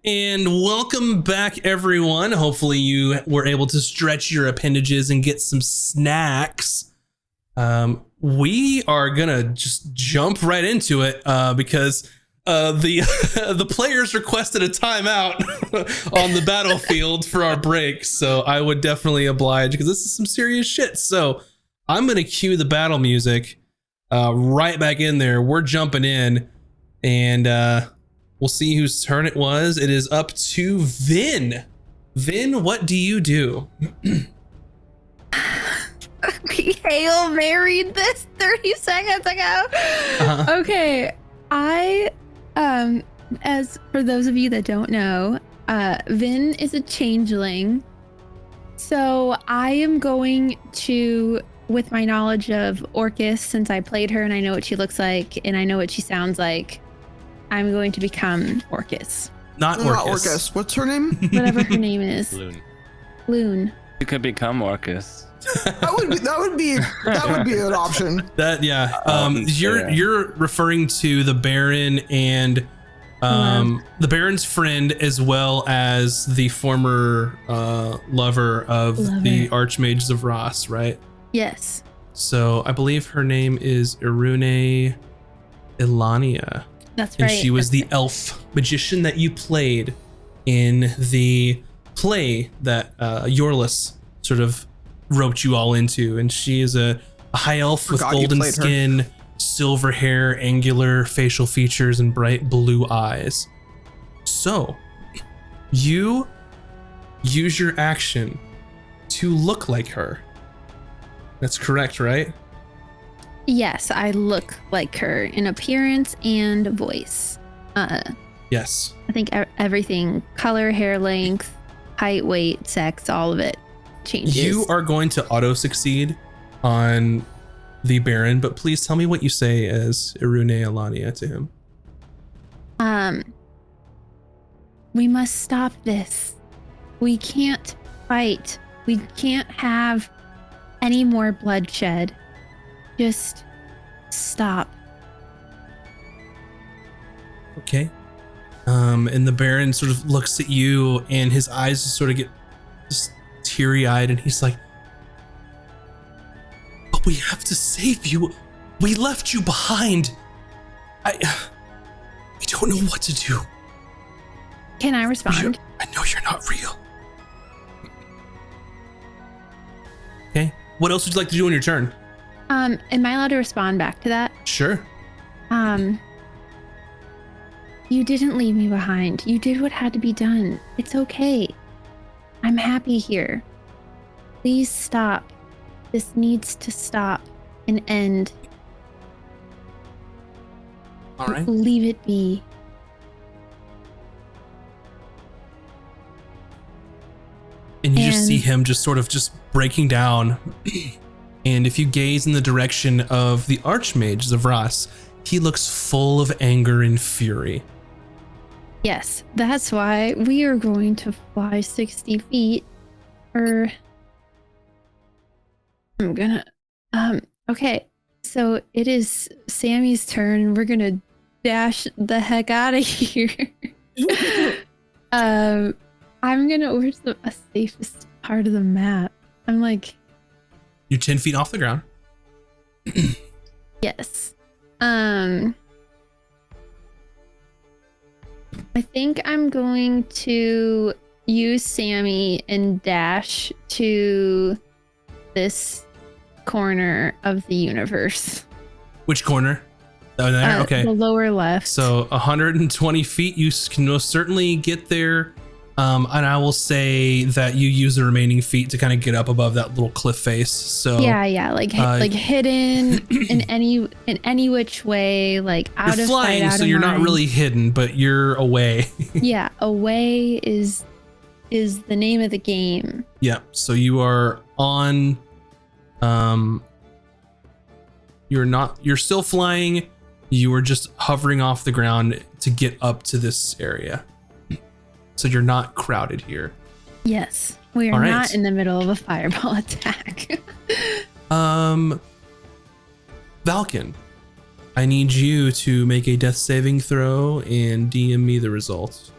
And welcome back, everyone. Hopefully you were able to stretch your appendages and get some snacks. We are gonna just jump right into it because the players requested a timeout on the battlefield for our break. So I would definitely oblige because this is some serious shit. So I'm gonna cue the battle music right back in there. We're jumping in and we'll see whose turn it was. It is up to Vin. Vin, what do you do? We Hail Married this 30 seconds ago. Okay, as for those of you that don't know, Vin is a changeling. So I am going to, with my knowledge of Orcus, since I played her and I know what she looks like and I know what she sounds like, I'm going to become Orcus. Not Orcus. What's her name? Whatever her name is. Loon. You could become Orcus. that would be an option. You're referring to the Baron and the Baron's friend, as well as the former lover of the Archmages of Ross, right? Yes. So I believe her name is Irune Ilania. That's right. And she was the elf magician that you played in the play that Yorlis sort of roped you all into. And she is a high elf with golden skin, silver hair, angular facial features, and bright blue eyes. So you use your action to look like her. That's correct, right? Yes, I look like her in appearance and voice. Yes. I think everything, color, hair length, height, weight, sex, all of it changes. You are going to auto succeed on the Baron, but please tell me what you say as Irune Alania to him. We must stop this. We can't fight. We can't have any more bloodshed. Just stop. Okay. And the Baron sort of looks at you and his eyes just sort of get just teary-eyed, and he's like, but we have to save you. We left you behind. I don't know what to do. Can I respond? I know you're not real. Okay. What else would you like to do on your turn? Am I allowed to respond back to that? Sure. You didn't leave me behind. You did what had to be done. It's okay. I'm happy here. Please stop. This needs to stop and end. All right. Leave it be. And you just see him just sort of just breaking down. And if you gaze in the direction of the Archmages of Ross, he looks full of anger and fury. Yes, that's why we are going to fly 60 feet. I'm gonna, okay. So it is Sammy's turn. We're gonna dash the heck out of here. I'm gonna, where's the safest part of the map? I'm like, you're 10 feet off the ground. yes. I think I'm going to use Sammy and dash to this corner of the universe. Which corner? Oh, there? Okay. The lower left. So 120 feet, you can most certainly get there. And I will say that you use the remaining feet to kind of get up above that little cliff face. So yeah, like hidden in any which way, like out of flying, sight, out so of you're mind. not really hidden, but you're away. Yeah, away is the name of the game. Yeah, so you are on. You're still flying. You are just hovering off the ground to get up to this area. So you're not crowded here. Yes, we are not in the middle of a fireball attack. Valken, I need you to make a death saving throw and DM me the results.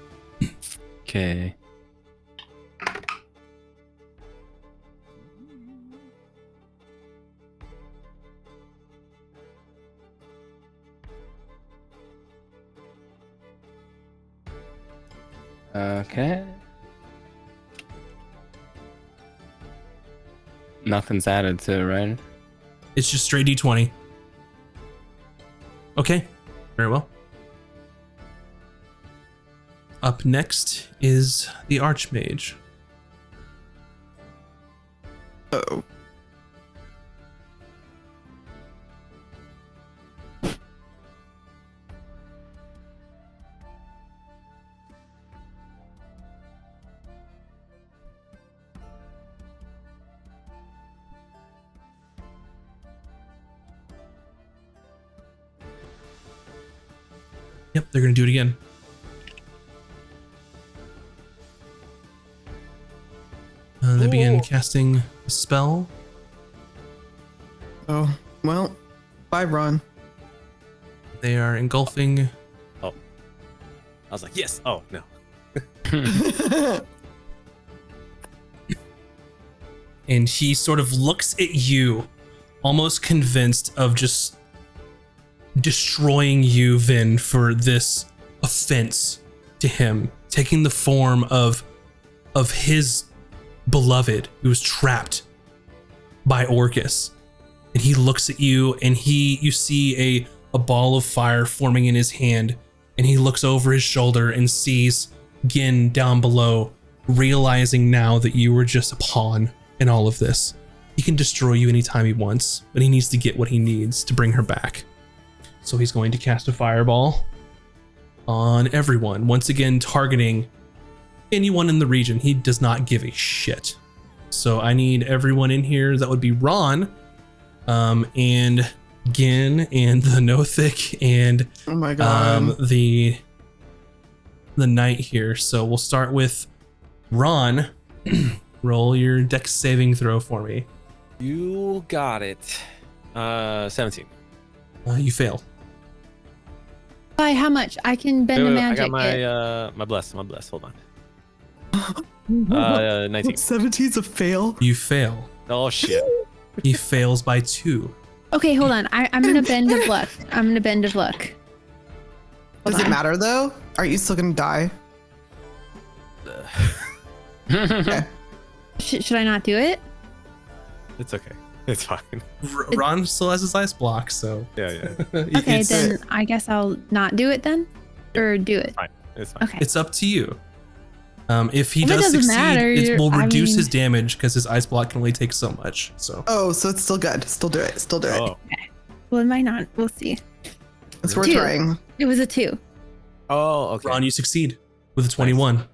Okay. Okay. Nothing's added to it, right? It's just straight D20. Okay, very well. Up next is the Archmage. Oh. Yep, they're gonna do it again. They begin casting a spell. Oh, well, bye, Ron. They are engulfing. I was like, yes. Oh, no. And he sort of looks at you, almost convinced of just destroying you, Vin, for this offense to him, taking the form of his beloved who was trapped by Orcus. And he looks at you, and you see a ball of fire forming in his hand, and he looks over his shoulder and sees Gin down below, realizing now that you were just a pawn in all of this. He can destroy you anytime he wants, but he needs to get what he needs to bring her back. So he's going to cast a fireball on everyone, once again targeting anyone in the region. He does not give a shit. So I need everyone in here. That would be Ron, and Gin, and the Nothic, and Oh my god. the knight here. So we'll start with Ron. Roll your dex saving throw for me. You got it. 17. You fail. By how much? I can bend a I magic. got my bless. Hold on. 19. 17's a fail. You fail. Oh shit. He fails by 2. Okay, hold on. I'm gonna bend of luck. I'm gonna bend of luck. Does it matter though? Are you still gonna die? Okay. Should I not do it? It's okay. It's fine. Ron still has his ice block, so Yeah. Okay, it's, then I guess I'll not do it then, or do it. Fine. It's fine. Okay. it's up to you. If he Well, it does doesn't succeed, matter. it will I reduce mean- his damage because his ice block can only take so much. So Oh, so it's still good. Still do it. Still do it. Oh. Well, it might not. We'll see. It's worth 2. trying. It was a 2. Oh, okay. Ron, you succeed with a 21.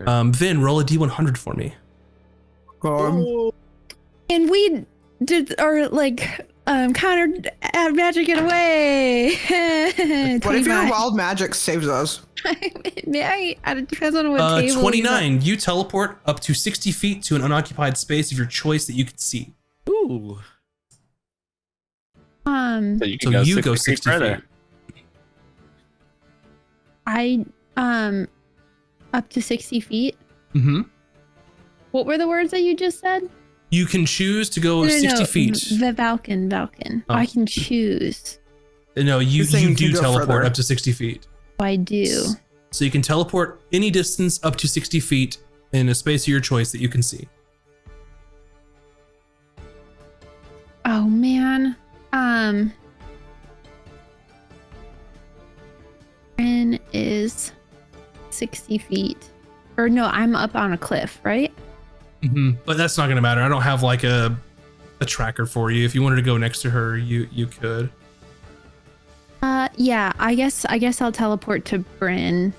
Vin, roll a d100 for me. And we did our counter magic it away. What if your 25. wild magic saves us? It depends on what table. 29. You teleport up to 60 feet to an unoccupied space of your choice that you can see. Ooh. So you So can you go 60 feet 60 further. feet. I up to 60 feet. Mm-hmm. What were the words that you just said? You can choose to go 60 feet. The Valken. Oh. I can choose. No, you He's saying you do can go teleport further. up to 60 feet. I do. So you can teleport any distance up to 60 feet in a space of your choice that you can see. Oh man. Ren is 60 feet. Or no, I'm up on a cliff, right? Mm-hmm. But that's not going to matter. I don't have like a tracker for you. If you wanted to go next to her, you could. Yeah, I guess I'll teleport to Bryn.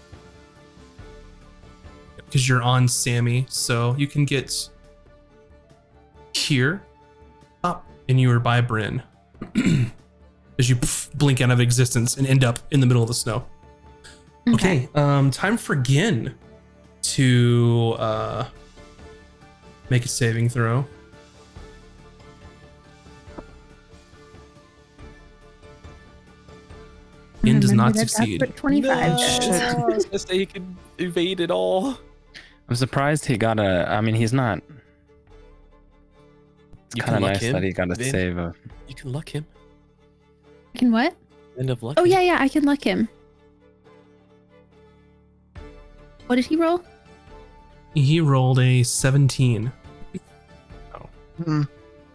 Because you're on Sammy, so you can get here, up, and you are by Bryn. As you blink out of existence and end up in the middle of the snow. Okay, time for Gin to make a saving throw. Gin does not Remember that succeed. That's what 25 No. does. I was gonna say he could evade it all. I'm surprised he got a. I mean, he's not. It's You kind of can luck nice him, that he got a Vin. save. You can luck him. Can what? End of luck. Oh yeah, I can luck him. What did he roll? He rolled a 17. Hmm.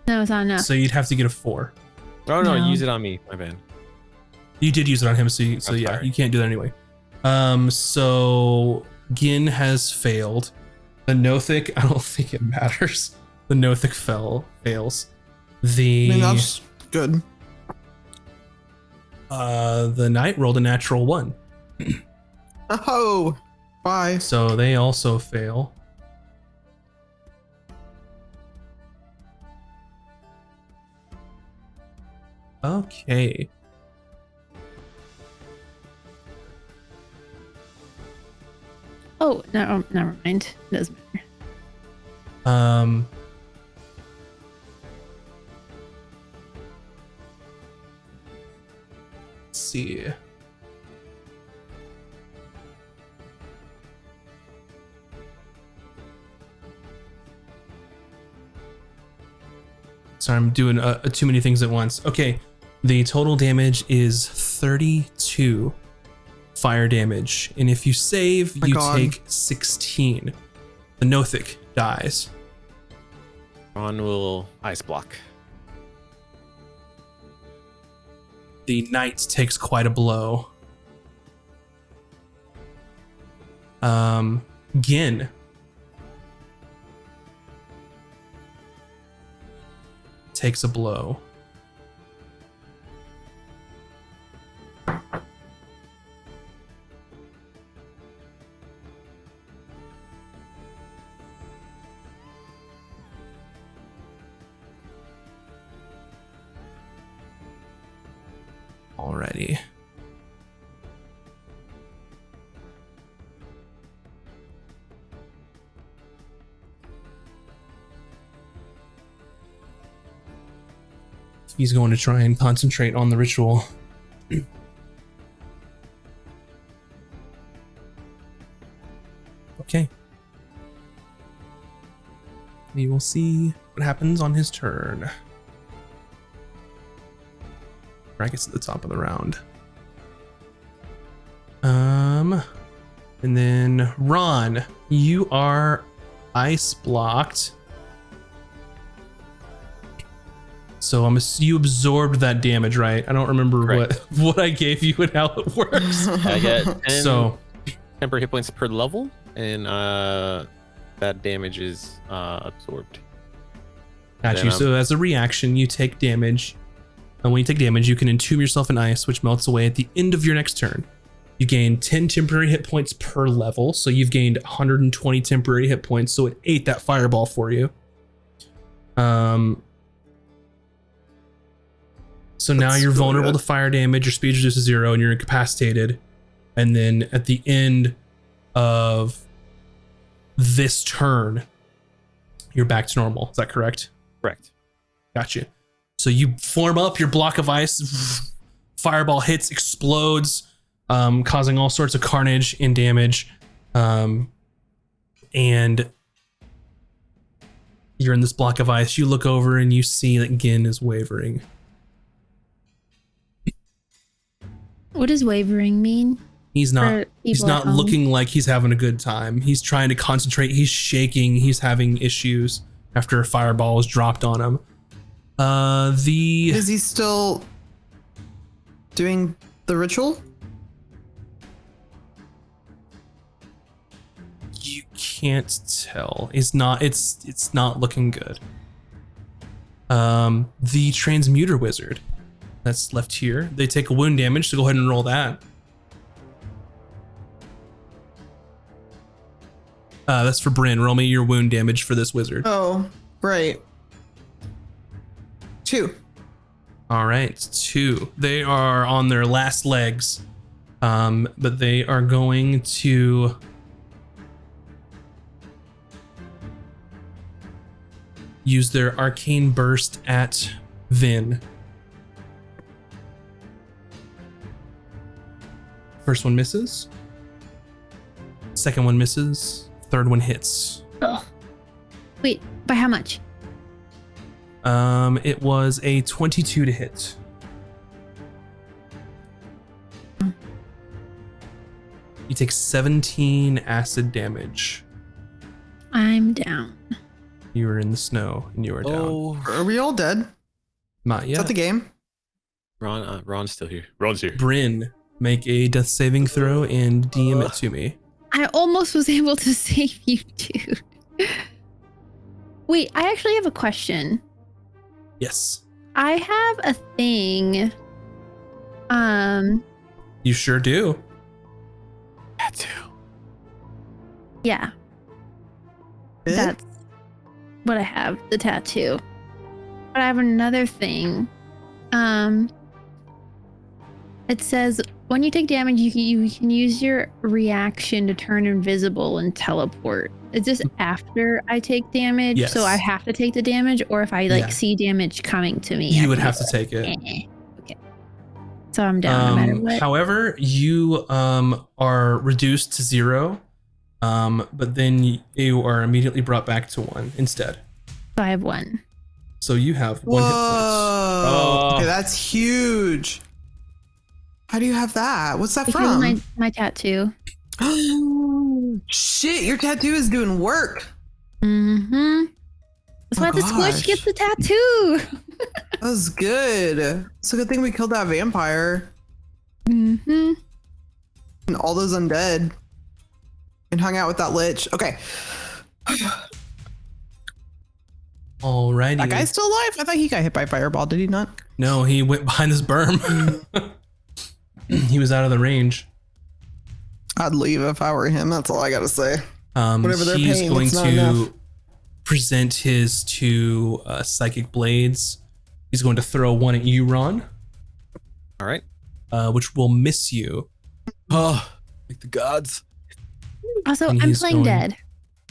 No, it's not enough. So you'd have to get a 4. Oh no, No. use it on me. My bad. You did use it on him, so I'm yeah, sorry. you can't do that anyway. So Gin has failed. The Nothic, I don't think it matters. The Nothic fails. I mean, that's good. The Knight rolled a natural 1. Oh, bye. So they also fail. Okay. Oh no, never mind. It doesn't matter. Let's see. Sorry, I'm doing too many things at once. Okay, the total damage is 32 fire damage, and if you save, My you God. take 16. The Nothic dies. Ron will ice block. The Knight takes quite a blow. Gin. Takes a blow. Alrighty. He's going to try and concentrate on the ritual. Okay. We will see what happens on his turn. Brackets at the top of the round. And then Ron, you are ice blocked. So you absorbed that damage, right? I don't remember Correct. what I gave you and how it works. I get 10 So temporary hit points per level, and that damage is absorbed. got Then you. I'm- So as a reaction, you take damage. And when you take damage, you can entomb yourself in ice, which melts away at the end of your next turn. You gain 10 temporary hit points per level, so you've gained 120 temporary hit points. So it ate that fireball for you. So now That's you're really vulnerable good. to fire damage. Your speed reduces to 0, and you're incapacitated. And then at the end of this turn, you're back to normal. Is that correct? Correct. Gotcha. So you form up your block of ice, fireball hits, explodes, causing all sorts of carnage and damage. And you're in this block of ice. You look over and you see that Gin is wavering. What does wavering mean? He's not. For He's people at not home? looking like he's having a good time. He's trying to concentrate. He's shaking. He's having issues after a fireball was dropped on him. Is he still doing the ritual? You can't tell. It's not looking good. The transmuter wizard that's left here, they take a wound damage, so go ahead and roll that. That's for Bryn. Roll me your wound damage for this wizard. Oh, right. 2. All right, 2. They are on their last legs, but they are going to use their arcane burst at Vin. First one misses. Second one misses. Third one hits. Ugh. Wait, by how much? It was a 22 to hit. You take 17 acid damage. I'm down. You were in the snow and you are down. Are we all dead? Not Is yet. that the game? Ron's still here. Ron's here. Bryn, make a death saving throw and DM it to me. I almost was able to save you, dude. Wait, I actually have a question. Yes. I have a thing. You sure do. Tattoo. Yeah, Eh? that's what I have, the tattoo. But I have another thing. It says when you take damage, you can use your reaction to turn invisible and teleport. Is this after I take damage? Yes. So I have to take the damage, or if I Yeah. see damage coming to me, I You would can have be to take it. like, "Eh." Okay. So I'm down no matter what. However, you are reduced to 0, but then you are immediately brought back to 1 instead. So I have 1. So you have Whoa. 1 hit point. Okay, that's huge. How do you have that? What's that Because from? my tattoo. Shit, your tattoo is doing work. Mm-hmm. That's why the squish gosh. gets the tattoo. That was good. It's a good thing we killed that vampire Mm-hmm. and all those undead and hung out with that lich. Okay. Alrighty. That guy's still alive? I thought he got hit by a fireball, did he not? No, he went behind this berm. He was out of the range. I'd leave if I were him. That's all I gotta say. Whatever they're He's paying, going it's not to enough. present his 2 psychic blades. He's going to throw one at you, Ron, All right. which will miss you. Oh, like the gods. Also, And I'm he's playing going- dead.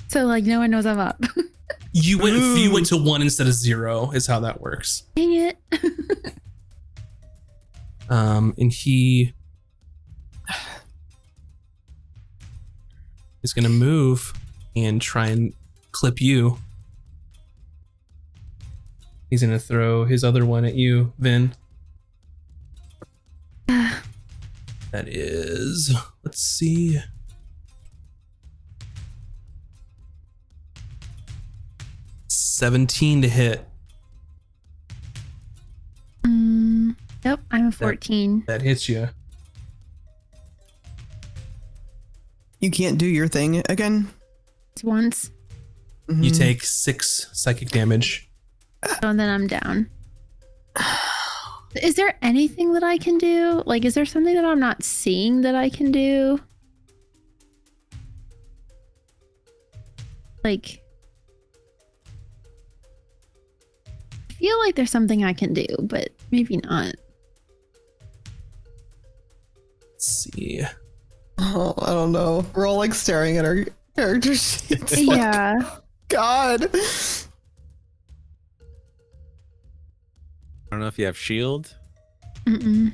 So like no one knows I'm up. You went to 1 instead of 0 is how that works. Dang it. And he is going to move and try and clip you. He's going to throw his other one at you, Vin. That is, let's see. $17 to hit. Nope, I'm a 14. That hits you. You can't do your thing again. It's once. You take 6 psychic damage. So then I'm down. Is there anything that I can do? Like, is there something that I'm not seeing that I can do? Like, I feel like there's something I can do, but maybe not. Let's see. Oh, I don't know. We're all like staring at our character sheets. Like, Yeah. God. I don't know if you have shield. Mm-mm.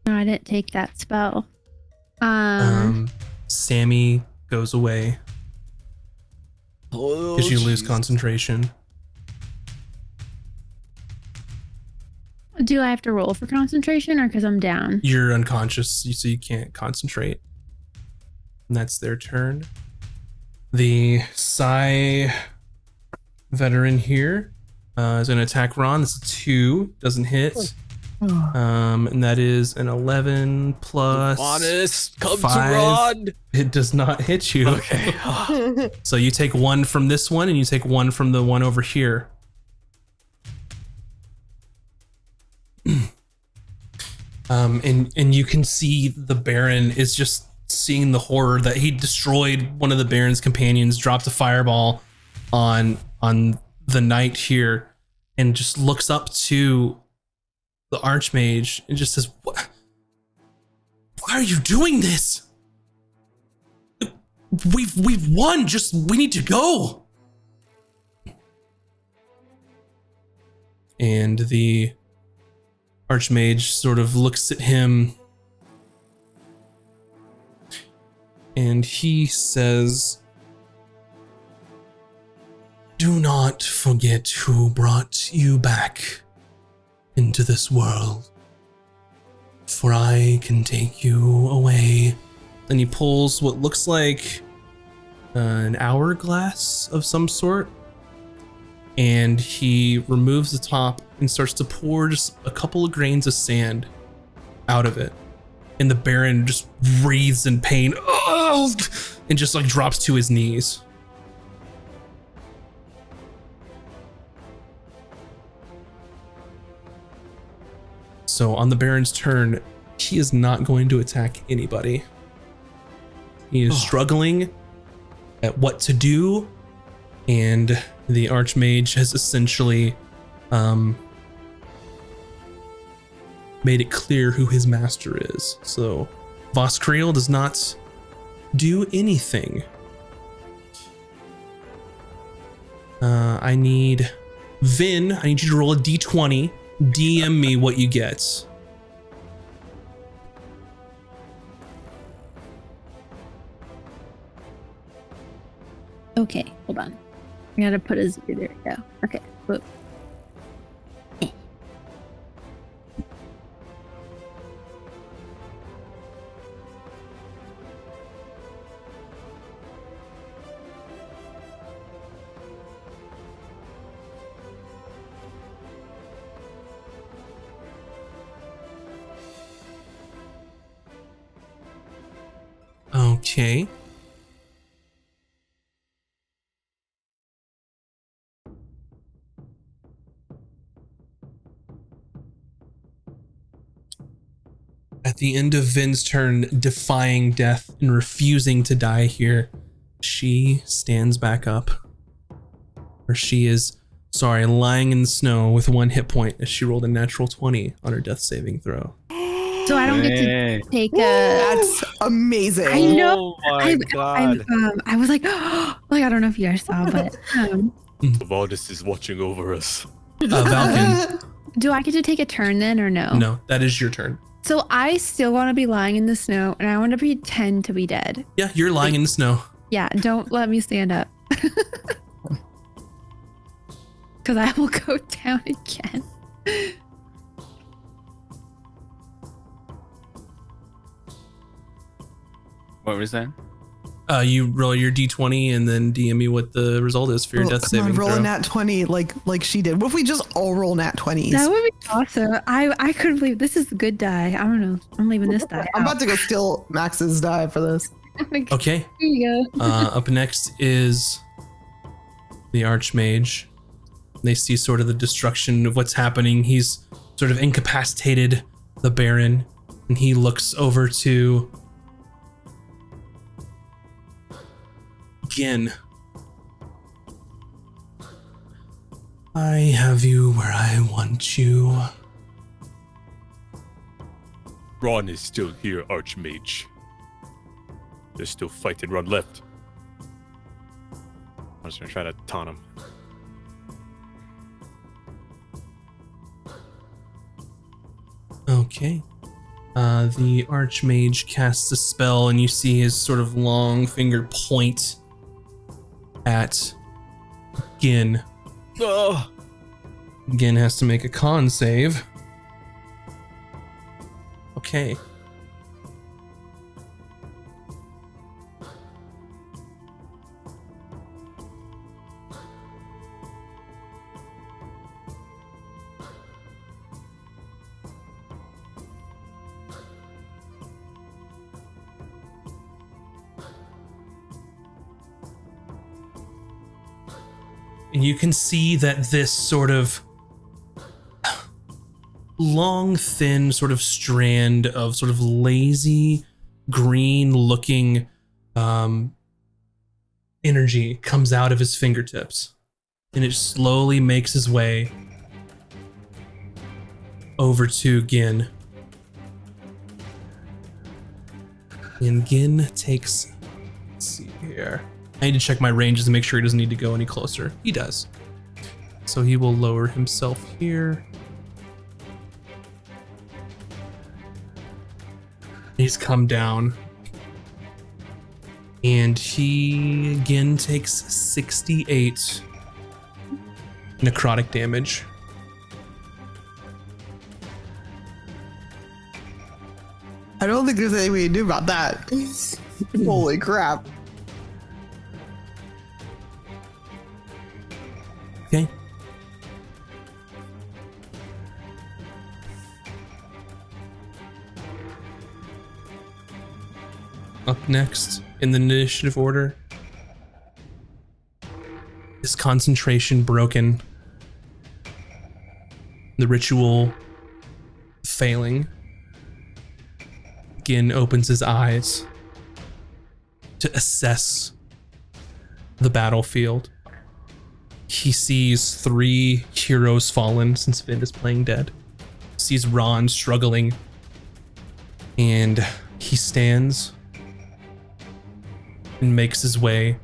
No, I didn't take that spell. Sammy goes away Oh, because you lose jeez. concentration. Do I have to roll for concentration or because I'm down? You're unconscious, so you can't concentrate. And that's their turn. The Psy veteran here is going to attack Ron. This is 2, doesn't hit. And that is an 11 plus. Honest, come 5. to Rod. It does not hit you. Okay. So you take 1 from this one, and you take 1 from the one over here. And you can see the Baron is just seeing the horror that he destroyed one of the Baron's companions, dropped a fireball on the knight here, and just looks up to the Archmage and just says, "What? Why are you doing this? We've won. Just we need to go." And the Archmage sort of looks at him and he says, "Do not forget who brought you back into this world, for I can take you away." Then he pulls what looks like an hourglass of some sort, and he removes the top and starts to pour just a couple of grains of sand out of it. And the Baron just breathes in pain and just like drops to his knees. So on the Baron's turn, he is not going to attack anybody. He is struggling at what to do, and the Archmage has essentially made it clear who his master is. So Voskriel does not do anything. I need Vin, I need you to roll a d20. DM me what you get. Okay, hold on. I gotta put a 0. There we go. Okay. Whoop. Okay. At the end of Vin's turn, defying death and refusing to die here, she stands back up. Or she is, lying in the snow with 1 hit point as she rolled a natural 20 on her death saving throw. So I don't get to take a. That's amazing. I know. Oh my god. I was like, like I don't know if you guys saw, but Valdis is watching over us. Valken, do I get to take a turn then or no? no, that is your turn. So I still want to be lying in the snow, and I want to pretend to be dead. Yeah, you're lying in the snow. Yeah, don't let me stand up. Because I will go down again. What was that? You roll your d20 and then DM me what the result is for your death saving roll throw. a nat 20 like she did. What if we just all roll nat 20s? That would be awesome. I couldn't believe this is the good die. I don't know. I'm leaving this die. I'm about to go steal Max's die for this. Okay. Here you go. Up next is the Archmage. They see sort of the destruction of what's happening. He's sort of incapacitated the Baron, and he looks over to Gin. I have you where I want you. Ron is still here, Archmage. There's still fighting Ron left. I'm just gonna try to taunt him. Okay. The Archmage casts a spell, and you see his sort of long finger point at Gin. Oh! Gin has to make a con save. Okay. And you can see that this sort of long, thin sort of strand of sort of lazy, green-looking energy comes out of his fingertips. And it slowly makes his way over to Gin. And Gin takes... Let's see here. I need to check my ranges to make sure he doesn't need to go any closer. He does. So he will lower himself here. He's come down. And he again takes 68 necrotic damage. I don't think there's anything we can do about that. Holy crap. Okay. Up next in the initiative order is concentration broken. The ritual failing. Gin opens his eyes to assess the battlefield. He sees 3 heroes fallen since Vind is playing dead. Sees Ron struggling. And he stands and makes his way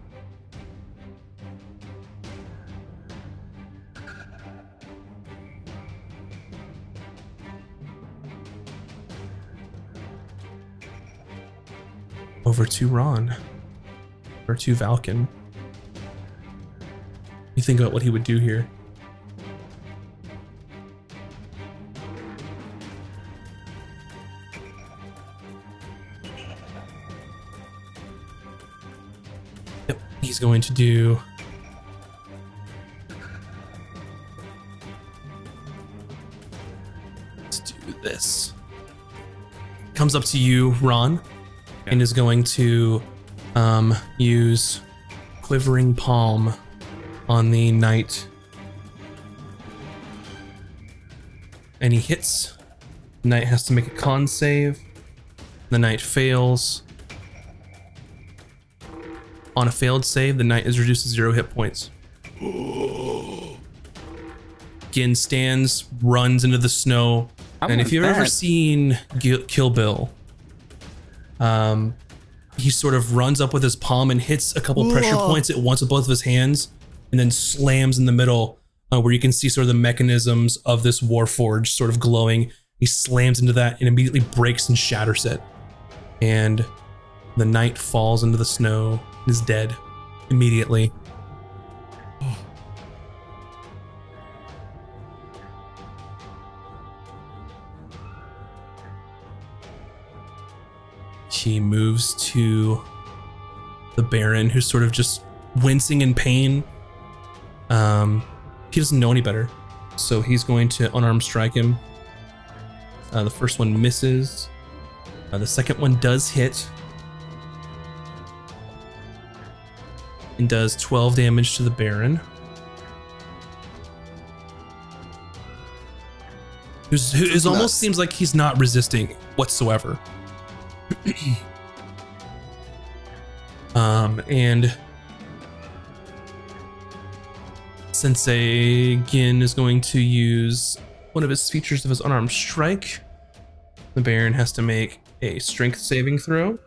over to Ron, or to Valken. You think about what he would do here. Yep, he's going to do let's do this. Comes up to you, Ron, and is going to use Quivering Palm on the knight. And he hits. The knight has to make a con save. The knight fails. On a failed save, the knight is reduced to 0 hit points. Gin stands, runs into the snow. And if you've ever seen Kill Bill, he sort of runs up with his palm and hits a couple pressure points at once with both of his hands, and then slams in the middle where you can see sort of the mechanisms of this Warforge sort of glowing. He slams into that and immediately breaks and shatters it. And the knight falls into the snow and is dead immediately. He moves to the Baron, who's sort of just wincing in pain. He doesn't know any better, so he's going to unarmed strike him. The first one misses. The second one does hit and does 12 damage to the Baron, who almost seems like he's not resisting whatsoever. And Sensei Gin is going to use one of his features of his unarmed strike. The Baron has to make a strength saving throw,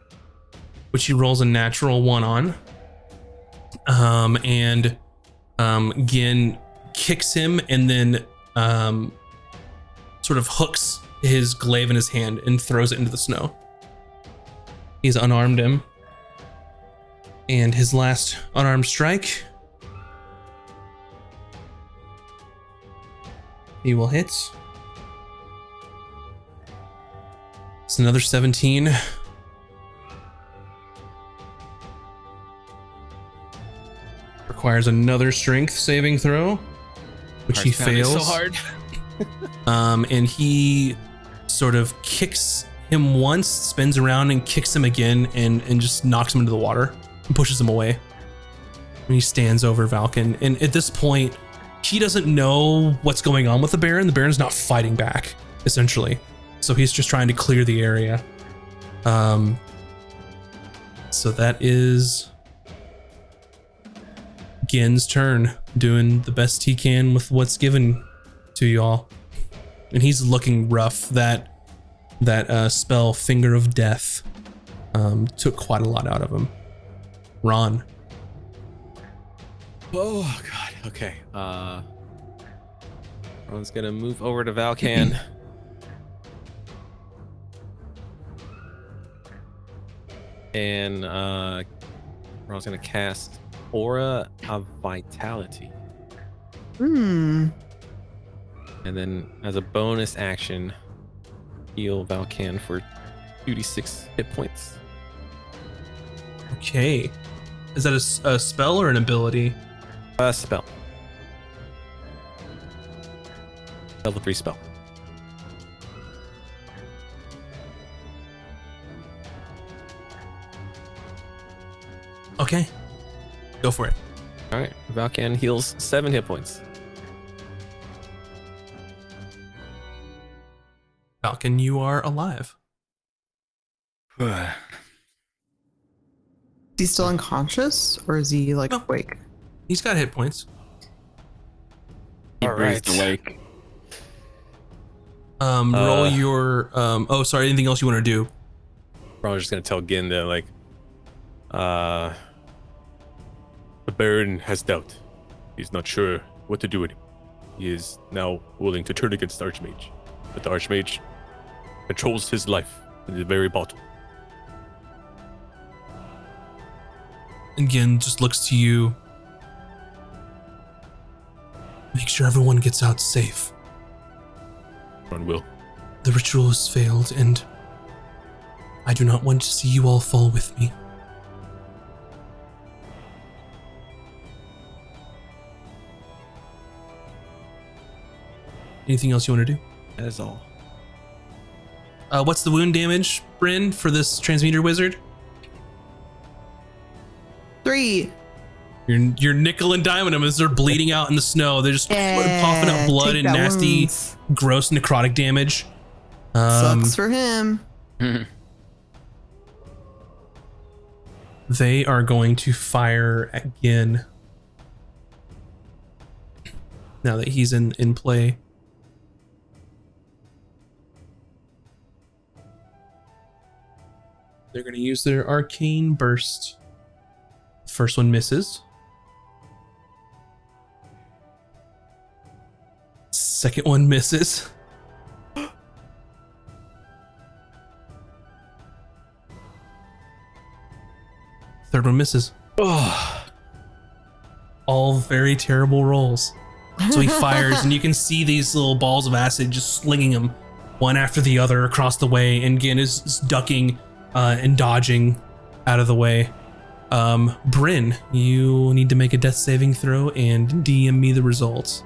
which he rolls a natural 1 on. Gin kicks him and then sort of hooks his glaive in his hand and throws it into the snow. He's unarmed him. And his last unarmed strike. He will hit. It's another 17. Requires another strength saving throw, which he fails. So hard. And he sort of kicks him once, spins around and kicks him again, and just knocks him into the water and pushes him away. And he stands over Valken. And at this point, he doesn't know what's going on with the Baron. The Baron's not fighting back, essentially. So he's just trying to clear the area. So that is Gin's turn, doing the best he can with what's given to y'all. And he's looking rough. That spell, Finger of Death, took quite a lot out of him. Ron. Oh god. Okay. Ron's gonna move over to Valkan. And I was gonna cast Aura of Vitality, Hmm. and then as a bonus action, heal Valkan for 2d6 hit points. Okay. Is that a spell or an ability? Spell. Level 3 spell. Okay. Go for it. All right, Valkan heals 7 hit points. Falcon, you are alive. Is he still unconscious or is he like No. awake? He's got hit points. He All breathed right. awake. Roll your oh sorry, anything else you want to do? I was just gonna tell Gin that like, the Baron has doubt. He's not sure what to do with him. He is now willing to turn against the Archmage, but the Archmage controls his life in the very bottom. Again, just looks to you. Make sure everyone gets out safe. Ron will. The ritual has failed, and I do not want to see you all fall with me. Anything else you want to do? That is all. What's the wound damage, Bryn, for this transmuter wizard? 3. You're nickel and diming them as they're bleeding out in the snow. They're just coughing up blood take and that nasty, wounds. gross necrotic damage. Sucks for him. They are going to fire again. Now that he's in play. They're going to use their arcane burst. First one misses. Second one misses. Third one misses. All very terrible rolls. So he fires, and you can see these little balls of acid just slinging him one after the other across the way, and Gin is ducking and dodging out of the way. Bryn, you need to make a death saving throw and DM me the results.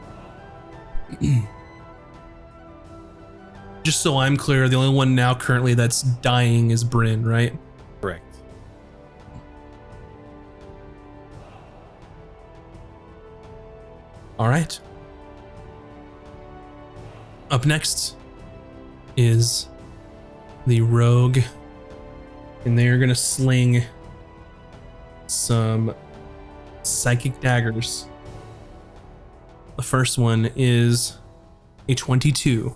Just so I'm clear, the only one now currently that's dying is Bryn, right? Correct. All right. Up next is the rogue, and they are going to sling some psychic daggers. The first one is a 22,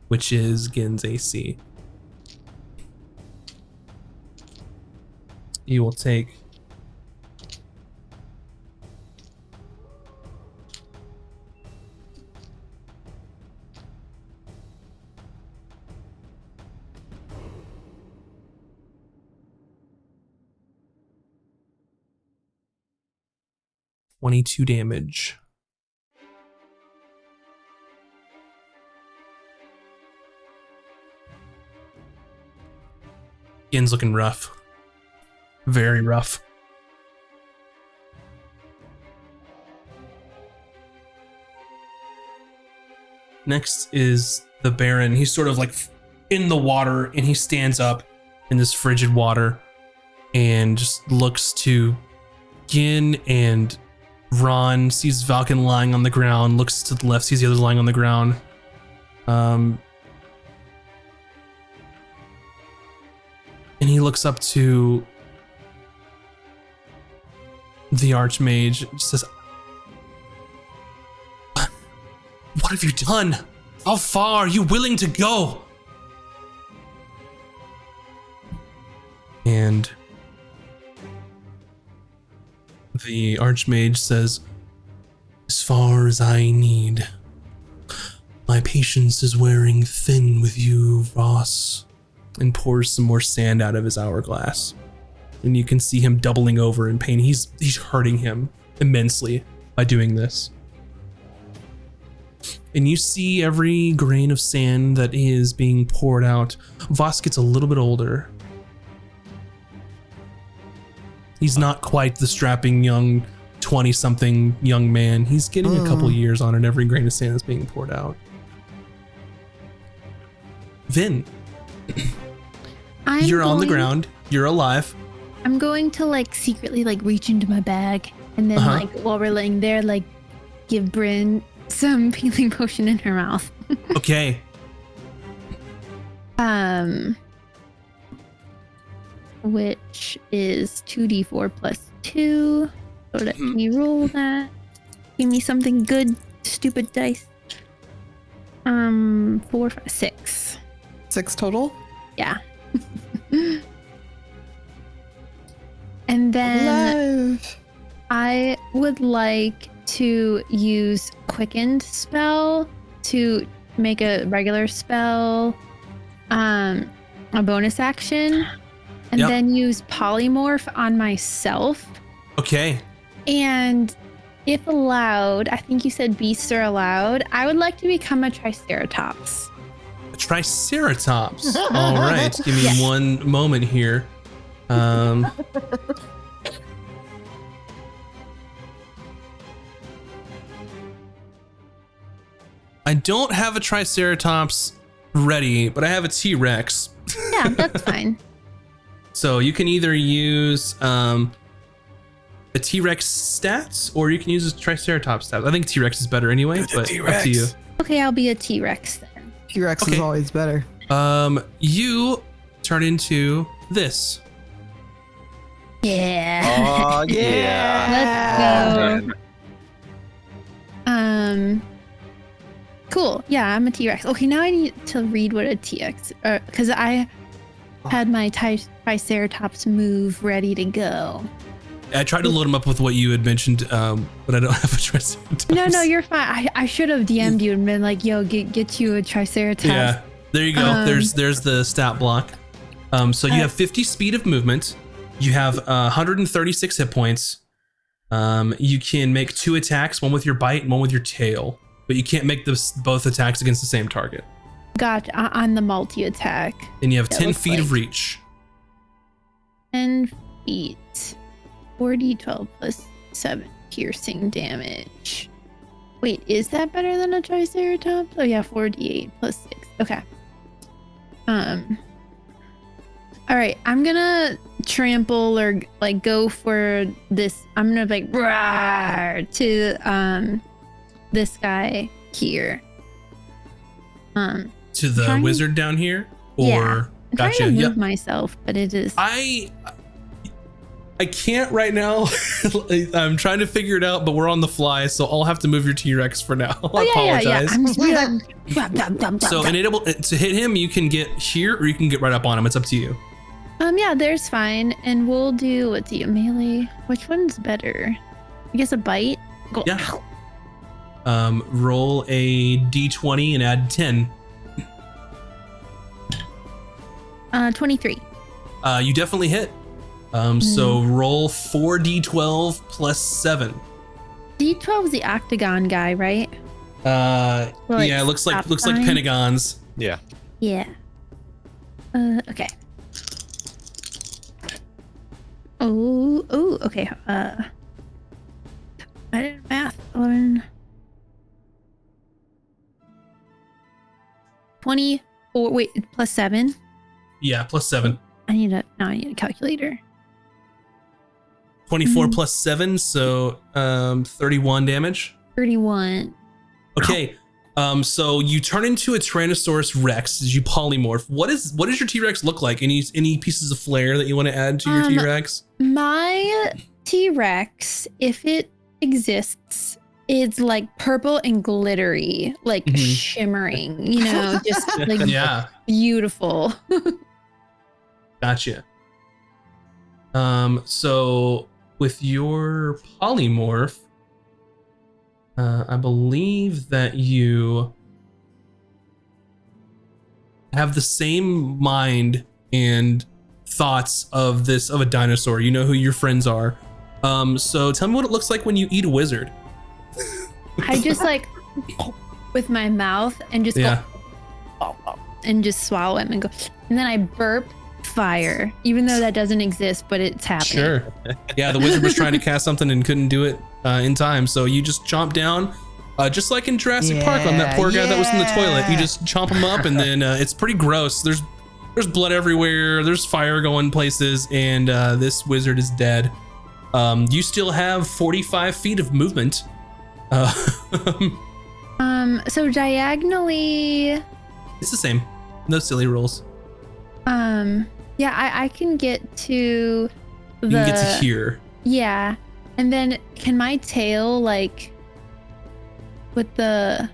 which is Gin's AC. You will take 22 damage. Gin's looking rough. Very rough. Next is the Baron. He's sort of like in the water, and he stands up in this frigid water and just looks to Gin and Ron, sees Valken lying on the ground, looks to the left, sees the others lying on the ground. And he looks up to the Archmage and says, "What have you done? How far are you willing to go?" And the Archmage says, "As far as I need. My patience is wearing thin with you, Voss," and pours some more sand out of his hourglass. and you can see him doubling over in pain. He's hurting him immensely by doing this. And you see every grain of sand that is being poured out. Voss gets a little bit older. He's not quite the strapping young 20-something young man. He's getting a couple years on it, every grain of sand that's being poured out. Vin, you're on the ground. You're alive. I'm going to like secretly like reach into my bag and then like while we're laying there, like give Bryn some healing potion in her mouth. Okay. Which is 2d4 plus 2. So let me roll that. Give me something good, stupid dice. 4, 5, 6. 6 total? Yeah. And then Alive. I would like to use Quickened spell to make a regular spell a bonus action, and then use Polymorph on myself. Okay. And if allowed, I think you said beasts are allowed, I would like to become a Triceratops. A Triceratops. All right. Give me one moment here. I don't have a Triceratops ready, but I have a T-Rex. Yeah, that's fine. So you can either use a T-Rex stats, or you can use a Triceratops stats. I think T-Rex is better anyway, but up to you. Okay, I'll be a T-Rex then. T-Rex is always better. You turn into this. Yeah. Oh yeah. Let's go. Cool. Yeah, I'm a T-Rex. Okay, now I need to read what a T-Rex, because I had my Triceratops move ready to go. I tried to load him up with what you had mentioned, but I don't have a Triceratops. No, you're fine. I should have DM'd you and been like, "Yo, get you a Triceratops." Yeah, there you go. There's the stat block. So you have 50 speed of movement. You have 136 hit points. You can make 2 attacks, one with your bite and one with your tail, but you can't make both attacks against the same target. Got on the multi-attack. And you have That 10 looks feet of like- reach. 10 feet. 4d12 plus 7 piercing damage. Wait, is that better than a Triceratops? Oh yeah, 4d8 plus 6. Okay. All right, I'm gonna trample or like go for this. I'm gonna like roar to this guy here. To the trying- wizard down here? Or Yeah. I'm gotcha. trying to Yeah. move myself, but it is. I can't right now. I'm trying to figure it out, but we're on the fly, so I'll have to move your T-Rex for now. I apologize. Yeah. I'm just So enable to hit him, you can get here or you can get right up on him. It's up to you. Yeah, there's fine, and we'll do what's the melee? Which one's better? I guess a bite. Go. Yeah. Roll a d20 and add 10. 23. You definitely hit. So roll 4d12 plus 7. D12 is the octagon guy, right? Like Yeah, it looks like stop sign? pentagons. Yeah. Yeah. Okay. Oh, okay. I did math. 11. 24. Wait, plus 7. Yeah, plus 7. I need a calculator. 24 plus 7, so 31 damage. 31. Okay. So you turn into a Tyrannosaurus Rex as you polymorph. What does your T-Rex look like? Any pieces of flair that you want to add to your T-Rex? My T-Rex, if it exists, is like purple and glittery, like shimmering, just like Yeah. beautiful. Gotcha. So with your polymorph, I believe that you have the same mind and thoughts of a dinosaur. You know who your friends are. So tell me what it looks like when you eat a wizard. I just like with my mouth and just Yeah. go and just swallow him and go, and then I burp fire, even though that doesn't exist, but it's happening. Sure. Yeah, the wizard was trying to cast something and couldn't do it in time, so you just chomp down, just like in Jurassic Park on that poor guy that was in the toilet. You just chomp him up, and then it's pretty gross. There's blood everywhere. There's fire going places, and this wizard is dead. You still have 45 feet of movement. So diagonally, It's the same. No silly rules. yeah, I can get to the. You can get to here. Yeah, and then can my tail like with the?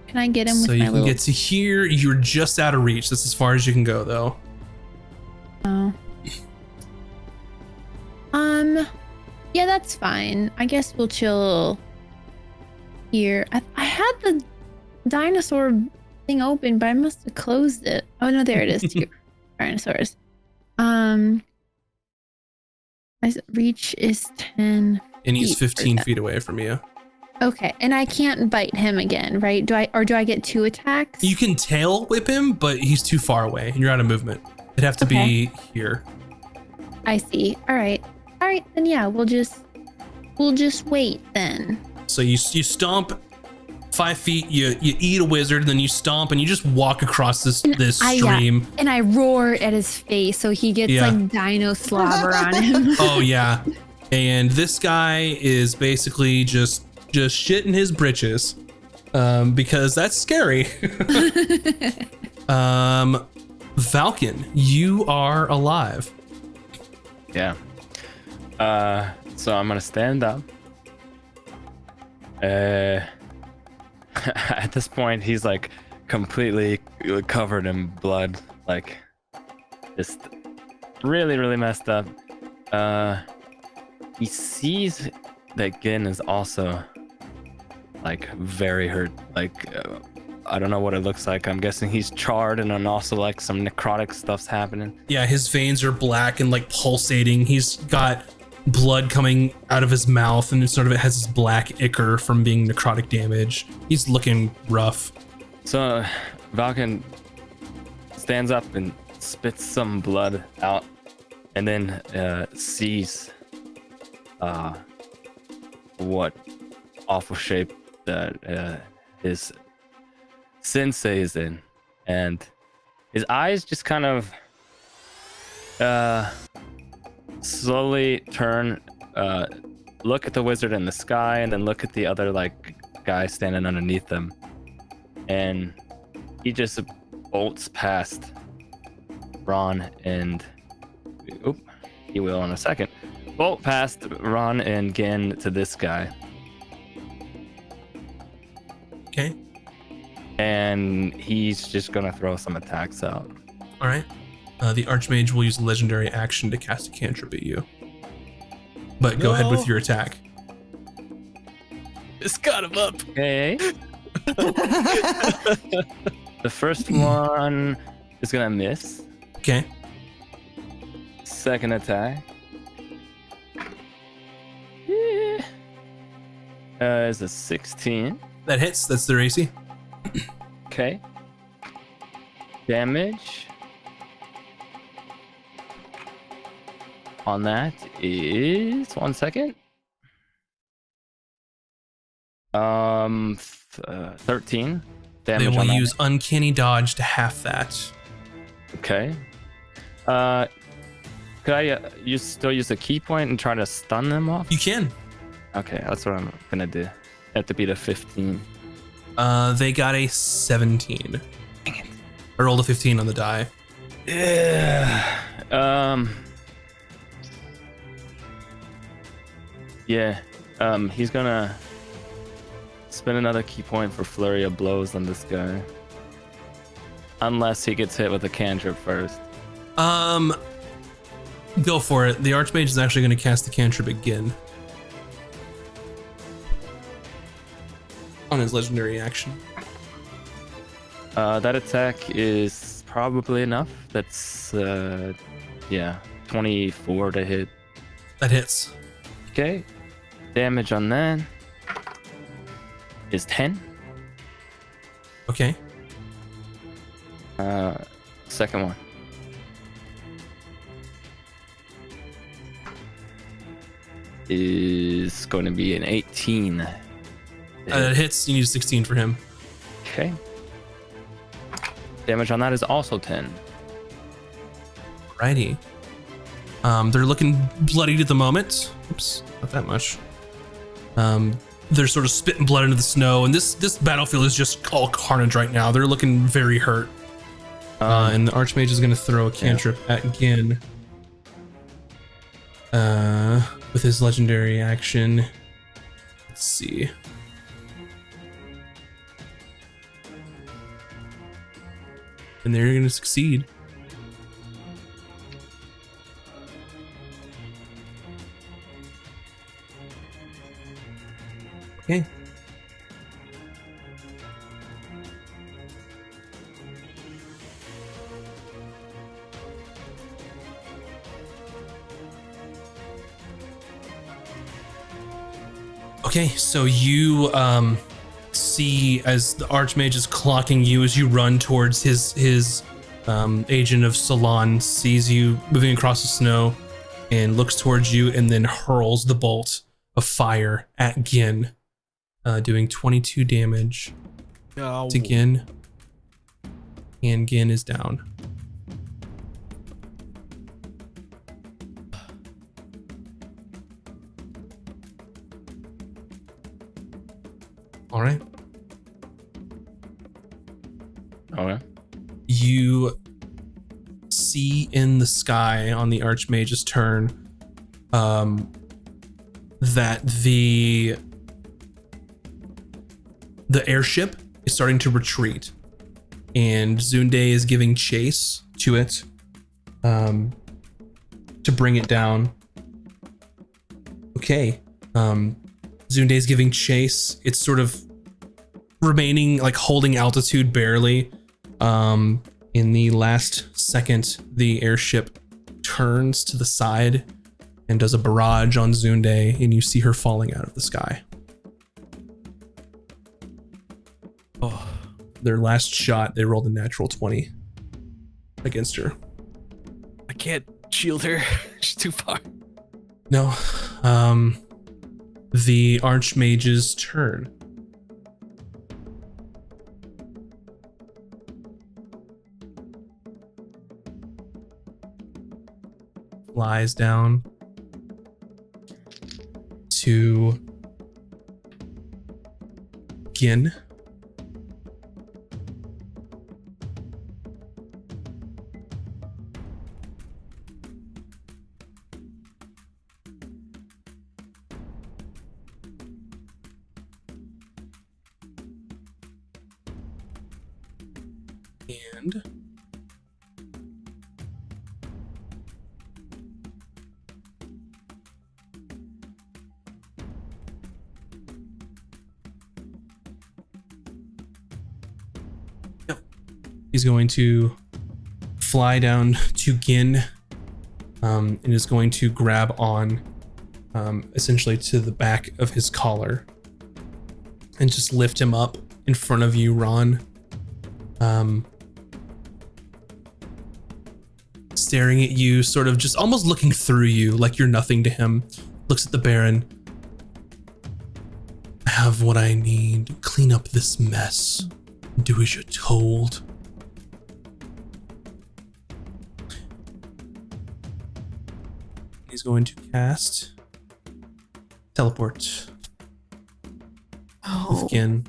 Can I get him So with you my can little? get to here. You're just out of reach. That's as far as you can go, though. Oh. Yeah, that's fine. I guess we'll chill here. I had the dinosaur thing open, but I must have closed it. Oh no, there it is. Two dinosaurs. My reach is 10. And he's feet for 15 that. feet away from you. Okay, and I can't bite him again, right? Do I get 2 attacks? You can tail whip him, but he's too far away, and you're out of movement. It'd have to be here. I see. All right, then yeah, we'll just wait then. So you stomp 5 feet. You eat a wizard, then you stomp, and you just walk across this stream. And I roar at his face so he gets like dino slobber on him. Oh yeah, and this guy is basically just shitting his britches, because that's scary. Falcon, you are alive. Yeah. So I'm gonna stand up. At this point, he's like completely covered in blood, like just really, really messed up. He sees that Gin is also like very hurt. Like I don't know what it looks like. I'm guessing he's charred, and then also like some necrotic stuff's happening. Yeah, his veins are black and like pulsating. He's got blood coming out of his mouth, and it sort of it has this black ichor from being necrotic damage. He's looking rough. So Valken stands up and spits some blood out, and then sees what awful shape that his sensei is in, and his eyes just kind of slowly turn, look at the wizard in the sky, and then look at the other like guy standing underneath them, and he just bolts past Ron and he will in a second bolt past Ron and Gin to this guy. Okay. And he's just gonna throw some attacks out. All right. The Archmage will use a legendary action to cast a cantrip at you. But go ahead with your attack. Just got him up. Okay. The first one is gonna miss. Okay. Second attack is a 16. That hits. That's their AC. Okay. Damage on that is 1 second. 13 damage. They will on that. use Uncanny Dodge to half that. Okay. Could I still use a key point and try to stun them off? You can. Okay, that's what I'm gonna do. Have to beat a 15. They got a 17. Dang it. I rolled a 15 on the die. Yeah. Yeah. He's gonna spend another key point for flurry of blows on this guy. Unless he gets hit with a cantrip first. Go for it. The Archmage is actually going to cast the cantrip again. On his legendary action. That attack is probably enough. That's yeah, 24 to hit. That hits. Okay. Damage on that is 10. Okay. Second one. Is going to be an 18. It hits. You need a 16 for him. Okay. Damage on that is also 10. Righty. They're looking bloodied at the moment. Oops, not that much. They're sort of spitting blood into the snow, and this battlefield is just all carnage right now. They're looking very hurt. And the Archmage is going to throw a cantrip at Gin. With his legendary action. Let's see. And they're going to succeed. Okay. Okay, so you see as the Archmage is clocking you as you run towards his agent of Salon, sees you moving across the snow and looks towards you and then hurls the bolt of fire at Gin, doing 22 damage to Gin. And Gin is down. All right. Okay. You see in the sky on the Archmage's turn that the airship is starting to retreat, and Zunde is giving chase to it to bring it down. Okay. Zunde is giving chase. It's sort of remaining like holding altitude barely. In the last second, the airship turns to the side and does a barrage on Zunde, and you see her falling out of the sky. Oh, their last shot, they rolled a natural 20 against her. I can't shield her. She's too far. No. The Archmage's turn. Flies down to Gin. And he's going to fly down to Gin, and is going to grab on essentially to the back of his collar and just lift him up in front of you, Ron. Staring at you, sort of just almost looking through you like you're nothing to him. Looks at the Baron. I have what I need. Clean up this mess. Do as you're told. He's going to cast teleport. Oh. Again.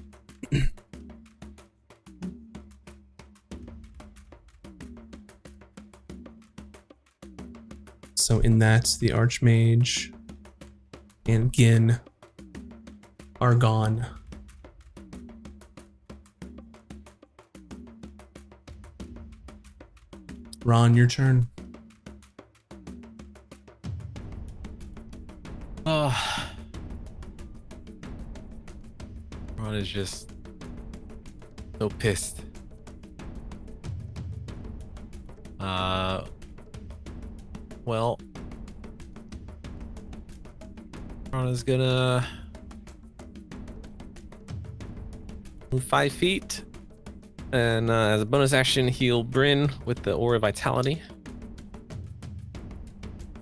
So in that, the Archmage and Gin are gone. Ron, your turn. Oh. Ron is just so pissed. Well, Rana's gonna move 5 feet, and as a bonus action, heal Bryn with the Aura of Vitality.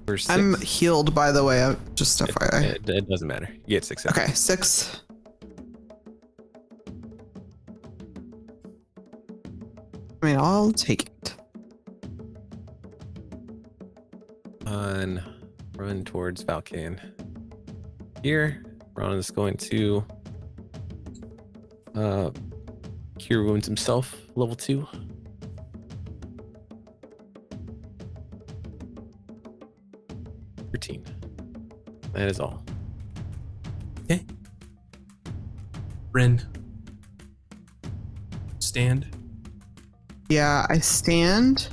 For 6. I'm healed, by the way. Just FYI. It doesn't matter. You get 6. Okay, 6. I mean, I'll take it. And run towards Valkan. Here, Ron is going to cure wounds himself, level 2. Routine. That is all. Okay. Bryn. Stand. Yeah, I stand.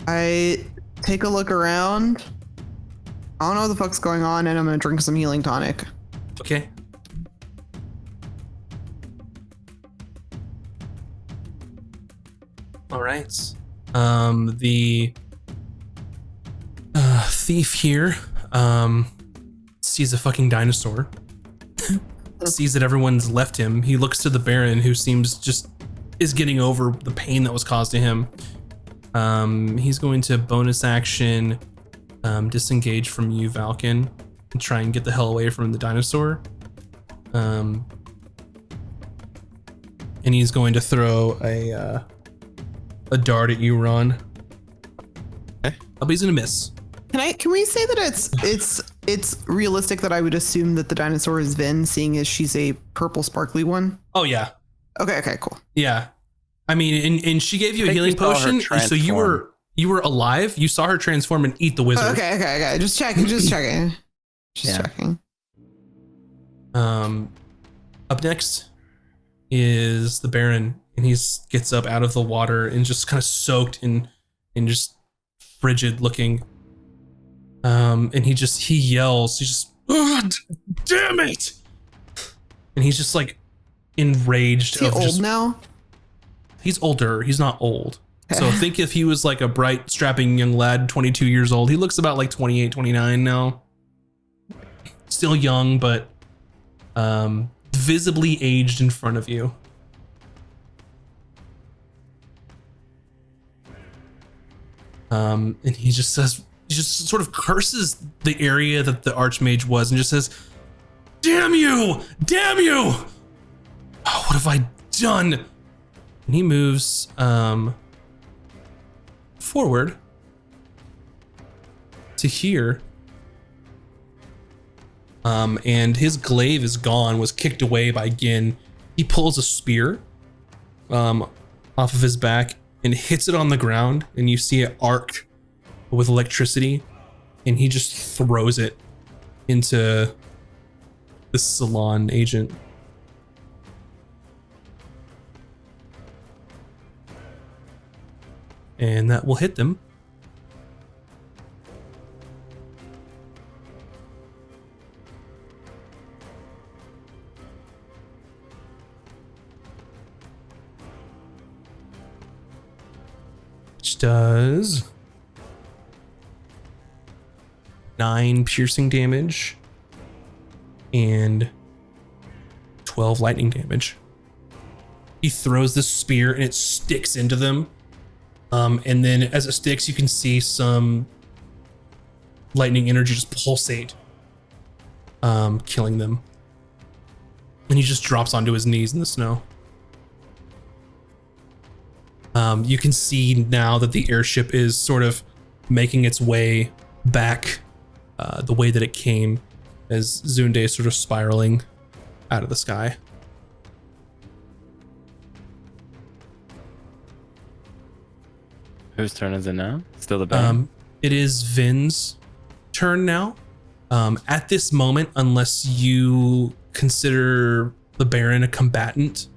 I take a look around. I don't know what the fuck's going on, and I'm gonna drink some healing tonic. Okay. All right. The thief here sees a fucking dinosaur. Sees that everyone's left him. He looks to the Baron, who seems just is getting over the pain that was caused to him. He's going to bonus action disengage from you, Valken, and try and get the hell away from the dinosaur. And he's going to throw a dart at you, Ron. Okay. But he's gonna miss. Can we say that it's realistic that I would assume that the dinosaur is Vin, seeing as she's a purple sparkly one? Oh yeah, Okay, cool. yeah. I mean, and she gave you a healing potion, so you were alive. You saw her transform and eat the wizard. Okay. Just checking. Checking. Up next is the Baron, and he gets up out of the water and just kind of soaked and just frigid looking. And he yells. He's just, damn it! And he's just like enraged. Is he old now? He's older. He's not old. So think if he was like a bright, strapping young lad, 22 years old. He looks about like 28, 29 now. Still young, but visibly aged in front of you. And he just sort of curses the area that the Archmage was and just says, damn you! Damn you! Oh, what have I done? And he moves forward to here. And his glaive is gone, was kicked away by Gin. He pulls a spear off of his back and hits it on the ground, and you see it arc with electricity, and he just throws it into the salon agent. And that will hit them. Which does 9 piercing damage and 12 lightning damage. He throws this spear and it sticks into them. And then as it sticks, you can see some lightning energy just pulsate, killing them. And he just drops onto his knees in the snow. You can see now that the airship is sort of making its way back the way that it came, as Zunde is sort of spiraling out of the sky. Whose turn is it now? Still the Baron? It is Vin's turn now. At this moment, unless you consider the Baron a combatant,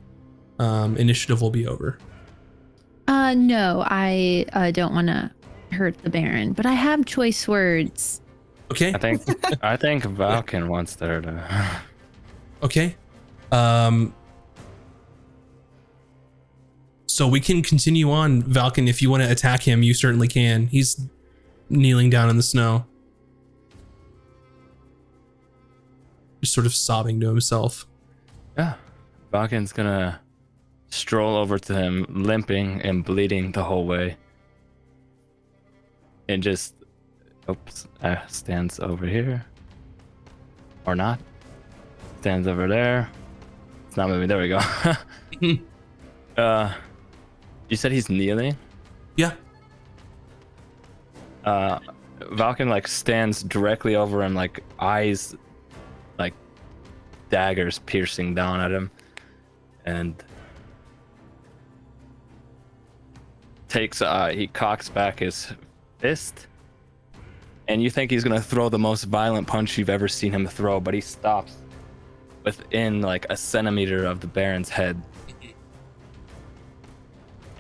initiative will be over. No, I don't want to hurt the Baron, but I have choice words. Okay. I think Valken wants there to. So we can continue on, Valken. If you want to attack him, you certainly can. He's kneeling down in the snow, just sort of sobbing to himself. Yeah. Valken's gonna stroll over to him, limping and bleeding the whole way. And just, stands over here. Or not. Stands over there. It's not moving. There we go. You said he's kneeling? Yeah. Valken like stands directly over him, like eyes like daggers piercing down at him, and he cocks back his fist, and you think he's gonna throw the most violent punch you've ever seen him throw, but he stops within like a centimeter of the Baron's head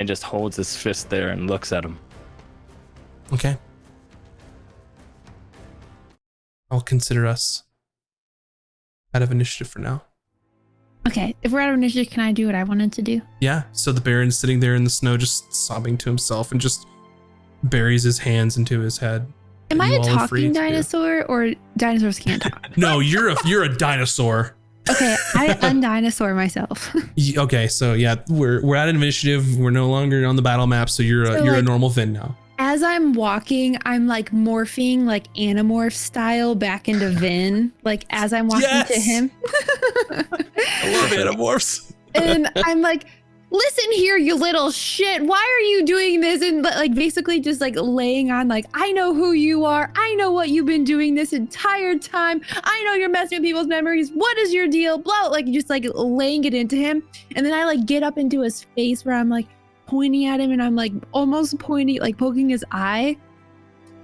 and just holds his fist there and looks at him. Okay. I'll consider us out of initiative for now. Okay, if we're out of initiative, can I do what I wanted to do? Yeah, so the Baron's sitting there in the snow just sobbing to himself and just buries his hands into his head. Am I You a all are free talking to- dinosaur, or dinosaurs can't talk? No, you're a dinosaur. Okay, I undinosaur myself. Okay, so yeah, we're out of initiative. We're no longer on the battle map, so you're a like, normal Vin now. As I'm walking, I'm like morphing like Animorph style back into Vin, like as I'm walking to Yes! him. I love Animorphs. And I'm like, listen here, you little shit. Why are you doing this? And like basically just like laying on like, I know who you are. I know what you've been doing this entire time. I know you're messing with people's memories. What is your deal? Blah, like just like laying it into him. And then I like get up into his face where I'm like pointing at him and I'm like almost pointing, like poking his eye.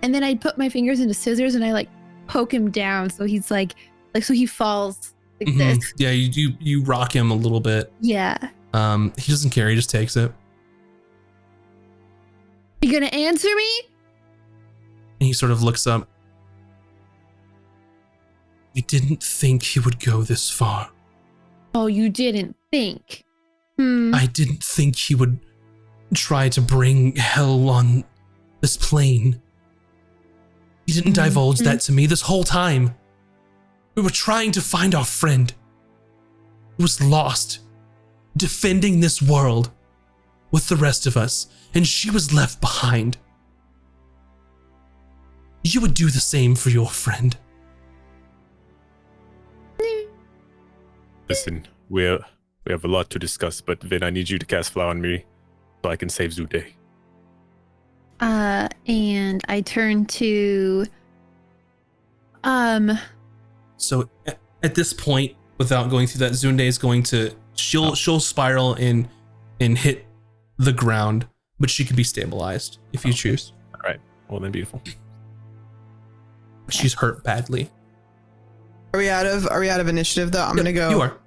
And then I put my fingers into scissors and I like poke him down. So he's like so he falls like this. Yeah, you rock him a little bit. Yeah. He doesn't care. He just takes it. You gonna answer me? And he sort of looks up. We didn't think he would go this far. Oh, you didn't think. I didn't think he would try to bring hell on this plane. He didn't divulge that to me this whole time. We were trying to find our friend who was lost, defending this world with the rest of us, and she was left behind. You would do the same for your friend. Listen, we have a lot to discuss, but Vin, I need you to cast Flower on me so I can save Zude. And I turn to So at this point, without going through that, Zunde is going to she'll spiral and hit the ground, but she can be stabilized if you choose. All right. Well, then beautiful. She's hurt badly. Are we out of initiative though? I'm gonna go. You are.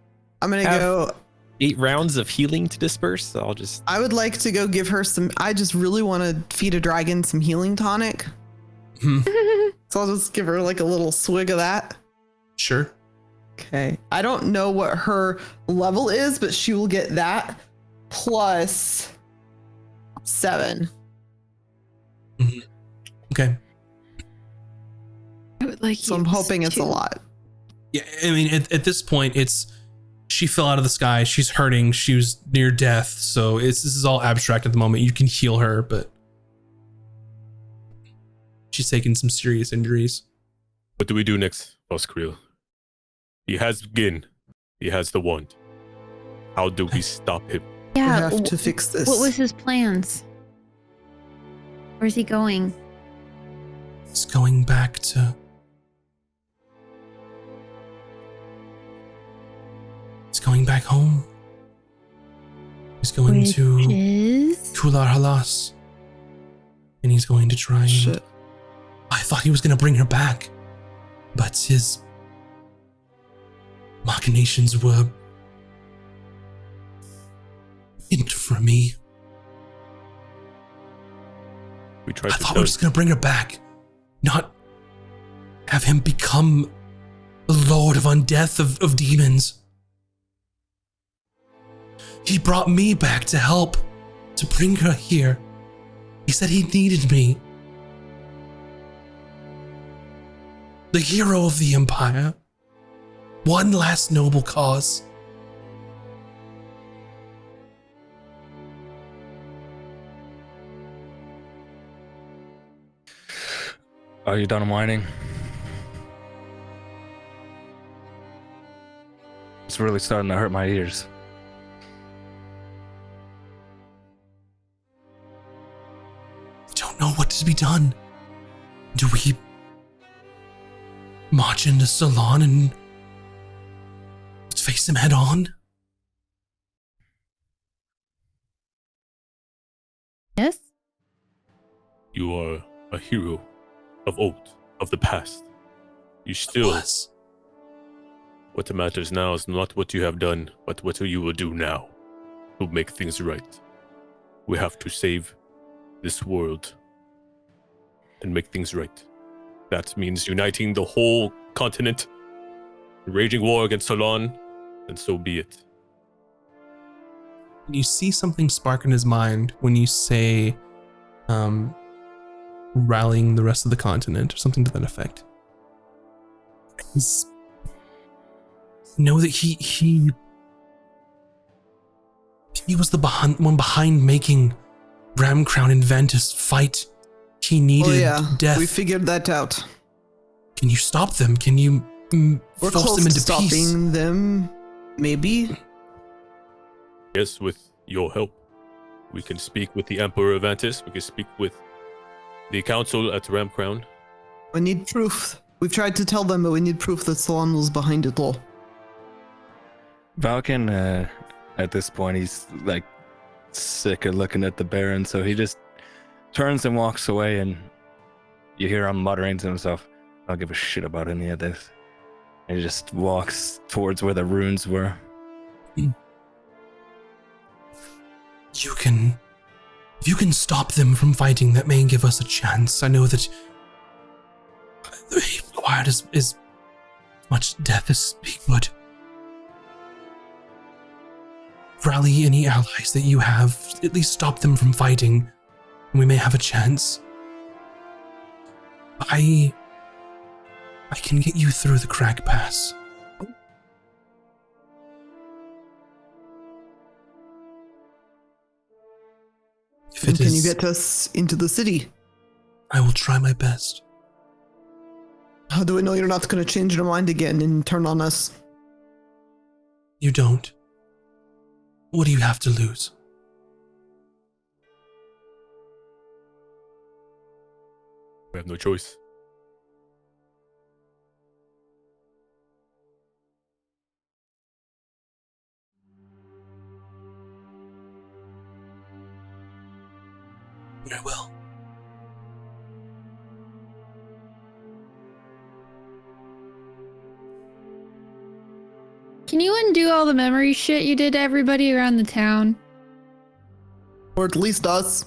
I'm gonna Have- go. 8 rounds of healing to disperse. So I'll just. I would like to go give her some. I just really want to feed a dragon some healing tonic. Hmm. So I'll just give her like a little swig of that. Sure. Okay. I don't know what her level is, but she will get that plus 7. Okay. I would like So I'm hoping it's a lot. Yeah, I mean, at this point, she fell out of the sky. She's hurting. She was near death. So this is all abstract at the moment. You can heal her, but she's taken some serious injuries. What do we do next, Boss Creel? He has Gin. He has the wand. How do we stop him? We Yeah. have to fix this. What was his plans? Where's he going? It's going back to. He's going back home. He's going Which to is Kular Halas. And he's going to try and. Shit. I thought he was going to bring her back. But his machinations were meant for me. We tried I to thought we tell were just going to bring her back. Not have him become the Lord of Undeath of demons. He brought me back to help to bring her here. He said he needed me. The hero of the Empire. One last noble cause. Are you done whining? It's really starting to hurt my ears. I don't know what to be done. Do we march into Salon and face him head on? Yes? You are a hero of old, of the past. You still... Was. What matters now is not what you have done, but what you will do now to make things right. We have to save this world and make things right. That means uniting the whole continent, raging war against Salon, and so be it. You see something spark in his mind when you say, rallying the rest of the continent, or something to that effect. Know that he was the one behind making Ramcrown and Ventus fight. He needed death. We figured that out. Can you stop them? Can you We're force close them to into stopping peace? them, maybe. Yes, with your help. We can speak with the Emperor Ventus. We can speak with the council at Ramcrown. We need proof. We've tried to tell them, but we need proof that Salon was behind it all. Valken, at this point, he's like sick of looking at the Baron, so he just turns and walks away, and you hear him muttering to himself, "I don't give a shit about any of this." And he just walks towards where the runes were. If you can stop them from fighting, that may give us a chance. I know that the required is much death as he could. Rally any allies that you have, at least stop them from fighting, and we may have a chance. I can get you through the crack pass. If it Can is, you get us into the city? I will try my best. How do we know you're not going to change your mind again and turn on us? You don't. What do you have to lose? We have no choice. Very well. Can you undo all the memory shit you did to everybody around the town? Or at least us.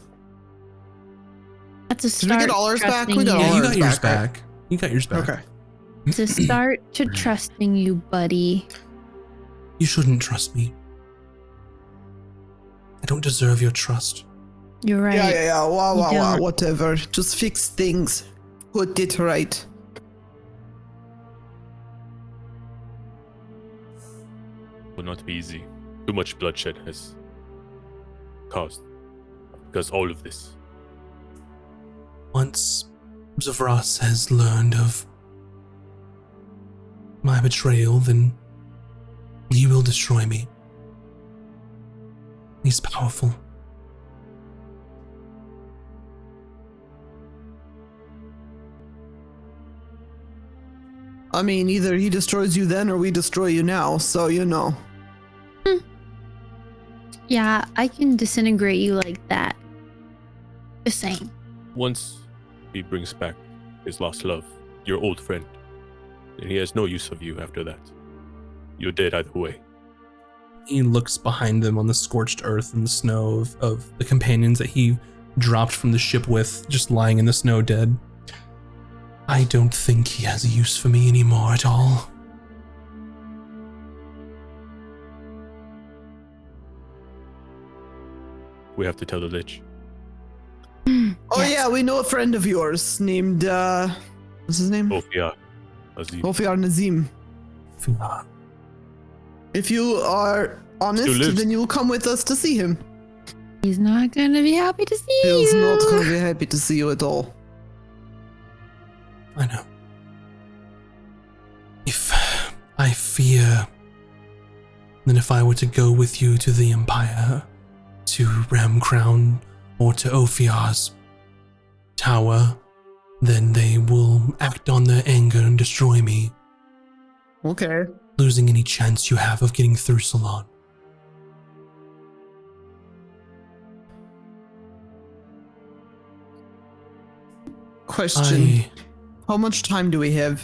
That's a Did start. we get all ours back? trusting We got you. all Yeah, you ours got yours back, right? back. You got yours back. Okay. It's a start to trusting you, buddy. You shouldn't trust me. I don't deserve your trust. You're right. Yeah. Wow, You don't. whatever. Just fix things. Put it right. Will not be easy. Too much bloodshed has caused because all of this. Once Zavras has learned of my betrayal, then he will destroy me. He's powerful. I mean, either he destroys you then or we destroy you now, so you know. Yeah, I can disintegrate you like that. Just saying. Once he brings back his lost love, your old friend, and he has no use of you after that. You're dead either way. He looks behind them on the scorched earth and the snow of the companions that he dropped from the ship with, just lying in the snow dead. I don't think he has a use for me anymore at all. we have to tell the Lich. Oh yeah, we know a friend of yours named what's his name? Ophia. Azim. Ophir Nazim. If you are honest, lives. then you'll come with us to see him. He's not gonna be happy to see He's you. not going to be happy to see you at all. I know. If I fear that if I were to go with you to the Empire, to Ram Crown, or to Ophir's tower, then they will act on their anger and destroy me, Okay. losing any chance you have of getting through Salon. Question. How much time do we have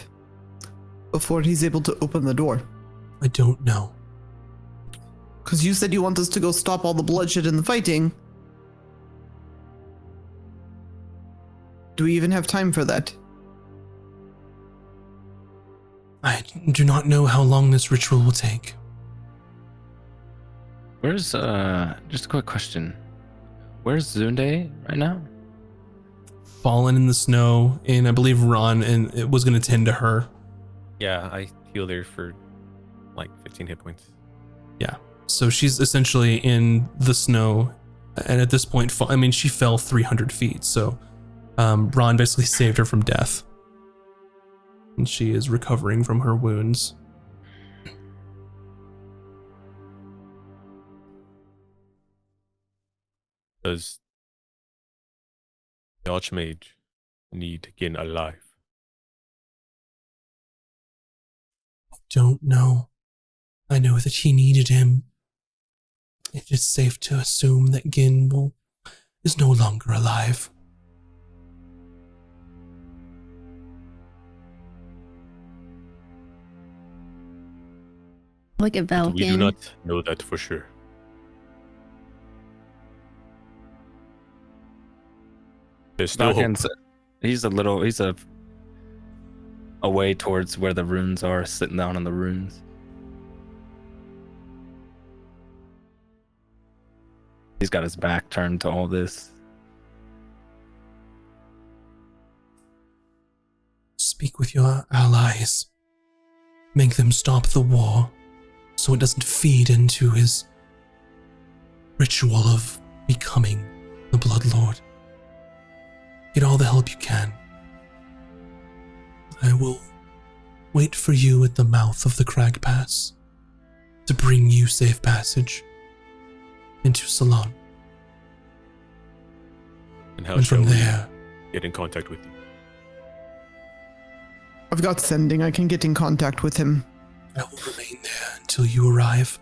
before he's able to open the door? I don't know. Because you said you want us to go stop all the bloodshed and the fighting. Do we even have time for that? I do not know how long this ritual will take. Where's just a quick question. Where's Zunde right now? Fallen in the snow, and I believe Ron and it was going to tend to her. Yeah, I healed her for like 15 hit points. Yeah. So she's essentially in the snow, and at this point, she fell 300 feet. So Ron basically saved her from death, and she is recovering from her wounds. Does the Archmage need Gin alive? Don't know. I know that he needed him. It is safe to assume that Gin is no longer alive. Like a Velkin. We do not know that for sure. There's still hope. Falcon's, he's a away towards where the runes are, sitting down on the runes. He's got his back turned to all this. Speak with your allies. Make them stop the war so it doesn't feed into his ritual of becoming the Bloodlord. Get all the help you can. I will wait for you at the mouth of the Crag Pass to bring you safe passage into Salon. And how And shall from we there, get in contact with you? I've got sending. I can get in contact with him. I will remain there until you arrive.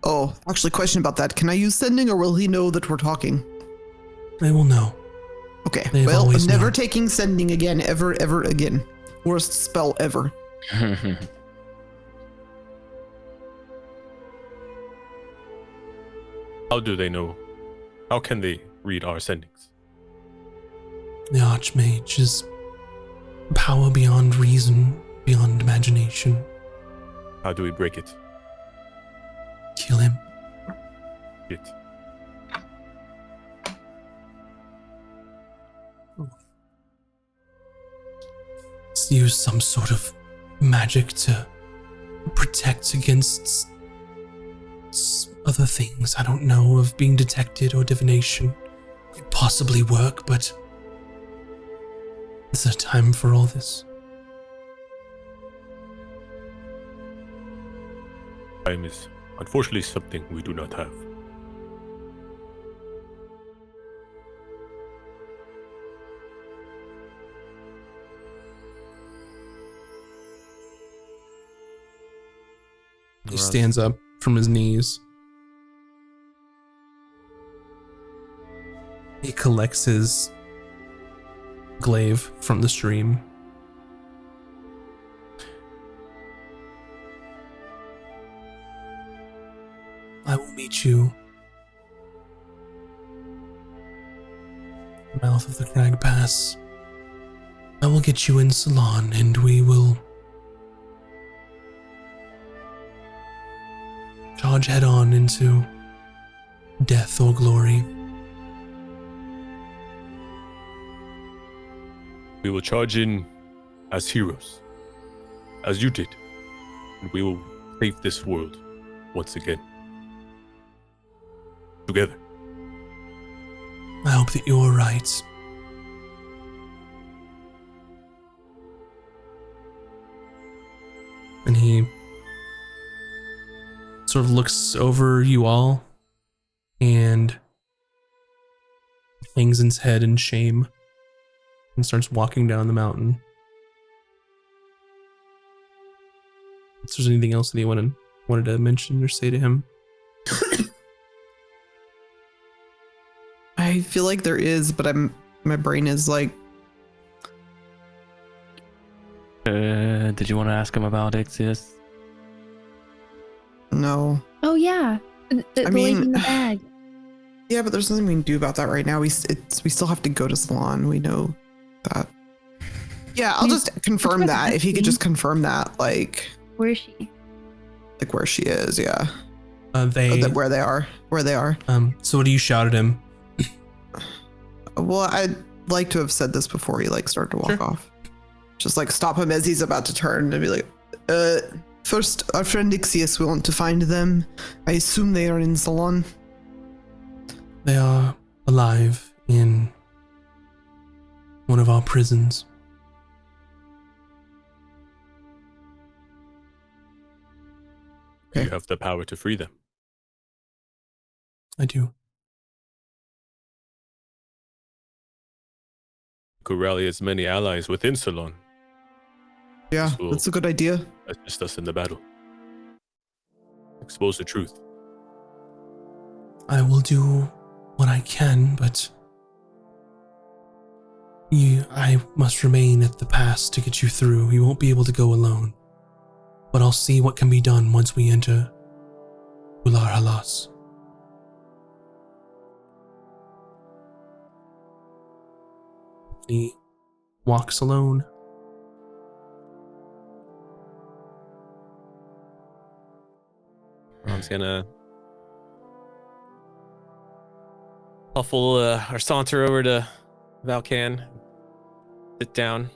Oh, actually, question about that. Can I use sending, or will he know that we're talking? They will know. Okay. They've Well, I'm always never known. taking sending again, ever again. Worst spell ever. How do they know? How can they read our sendings? The Archmage is power beyond reason, beyond imagination. How do we break it? Kill him. It. Let's use some sort of magic to protect against other things. I don't know, of being detected or divination. Could possibly work, but is there time for all this? Time is unfortunately something we do not have. He stands up from his knees. He collects his glaive from the stream. I will meet you at the mouth of the Crag Pass. I will get you in Salon, and we will charge head on into death or glory. We will charge in as heroes, as you did, and we will save this world once again. Together. I hope that you're right. And he sort of looks over you all and hangs his head in shame and starts walking down the mountain. If there's anything else that you wanted to mention or say to him? I feel like there is, but my brain is like, Did you want to ask him about Ixius? no. Oh yeah, the lady mean- in the bag. Yeah, but there's nothing we can do about that right now. We still have to go to Salon. We know that. Yeah, I'll just confirm that. If he could just confirm that, like Where is she? where she is, yeah. Where they are. So what do you shout at him? Well, I'd like to have said this before he like started to walk Sure. off. Just like stop him as he's about to turn and be like, first, our friend Ixius, we want to find them. I assume they are in Salon. They are alive in one of our prisons. Okay. You have the power to free them. I do. Could rally as many allies within Salon. Yeah, This will- that's a good idea. Assist us in the battle. Expose the truth. I will do what I can, but I must remain at the pass to get you through. You won't be able to go alone. But I'll see what can be done once we enter Ular Halas. He walks alone. Ron's gonna huffle or saunter over to Valkan, sit down.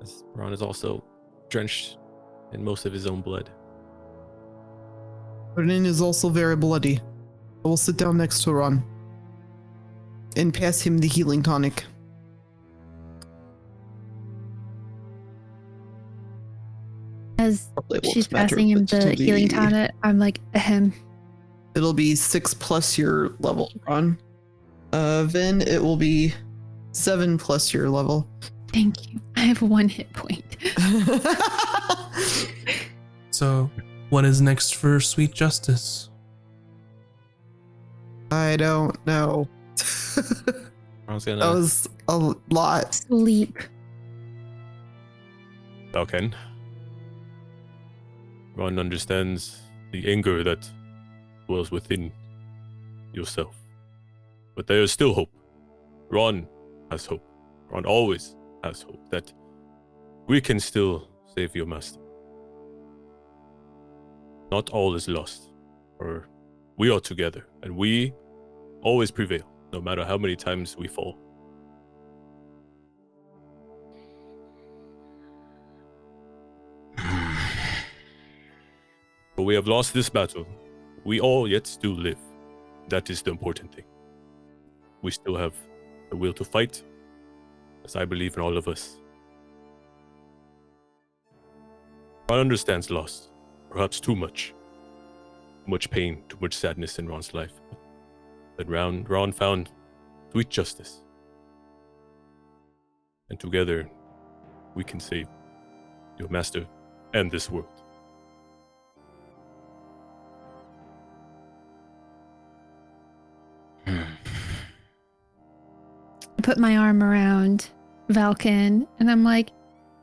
As Ron is also drenched in most of his own blood. Vernon is also very bloody. I will sit down next to Ron and pass him the healing tonic. As Probably won't she's matter, passing him but the it'll healing be- tonic, I'm like, ahem. It'll be 6+ your level, Ron. Vin, it will be 7+ your level. Thank you. I have 1 hit point. So, what is next for Sweet Justice? I don't know. Ron's That gonna was a lot. Sleep. Falcon. Ron understands the anger that dwells within yourself. But there is still hope. Ron has hope. Ron always has hope that we can still save your master. Not all is lost, or we are together, and we always prevail, no matter how many times we fall. But we have lost this battle. We all yet do live. That is the important thing. We still have the will to fight, as I believe in all of us. Ron understands loss, perhaps too much. Too much pain, too much sadness in Ron's life. But Ron found sweet justice. And together, we can save your master and this world. I put my arm around Valken and I'm like,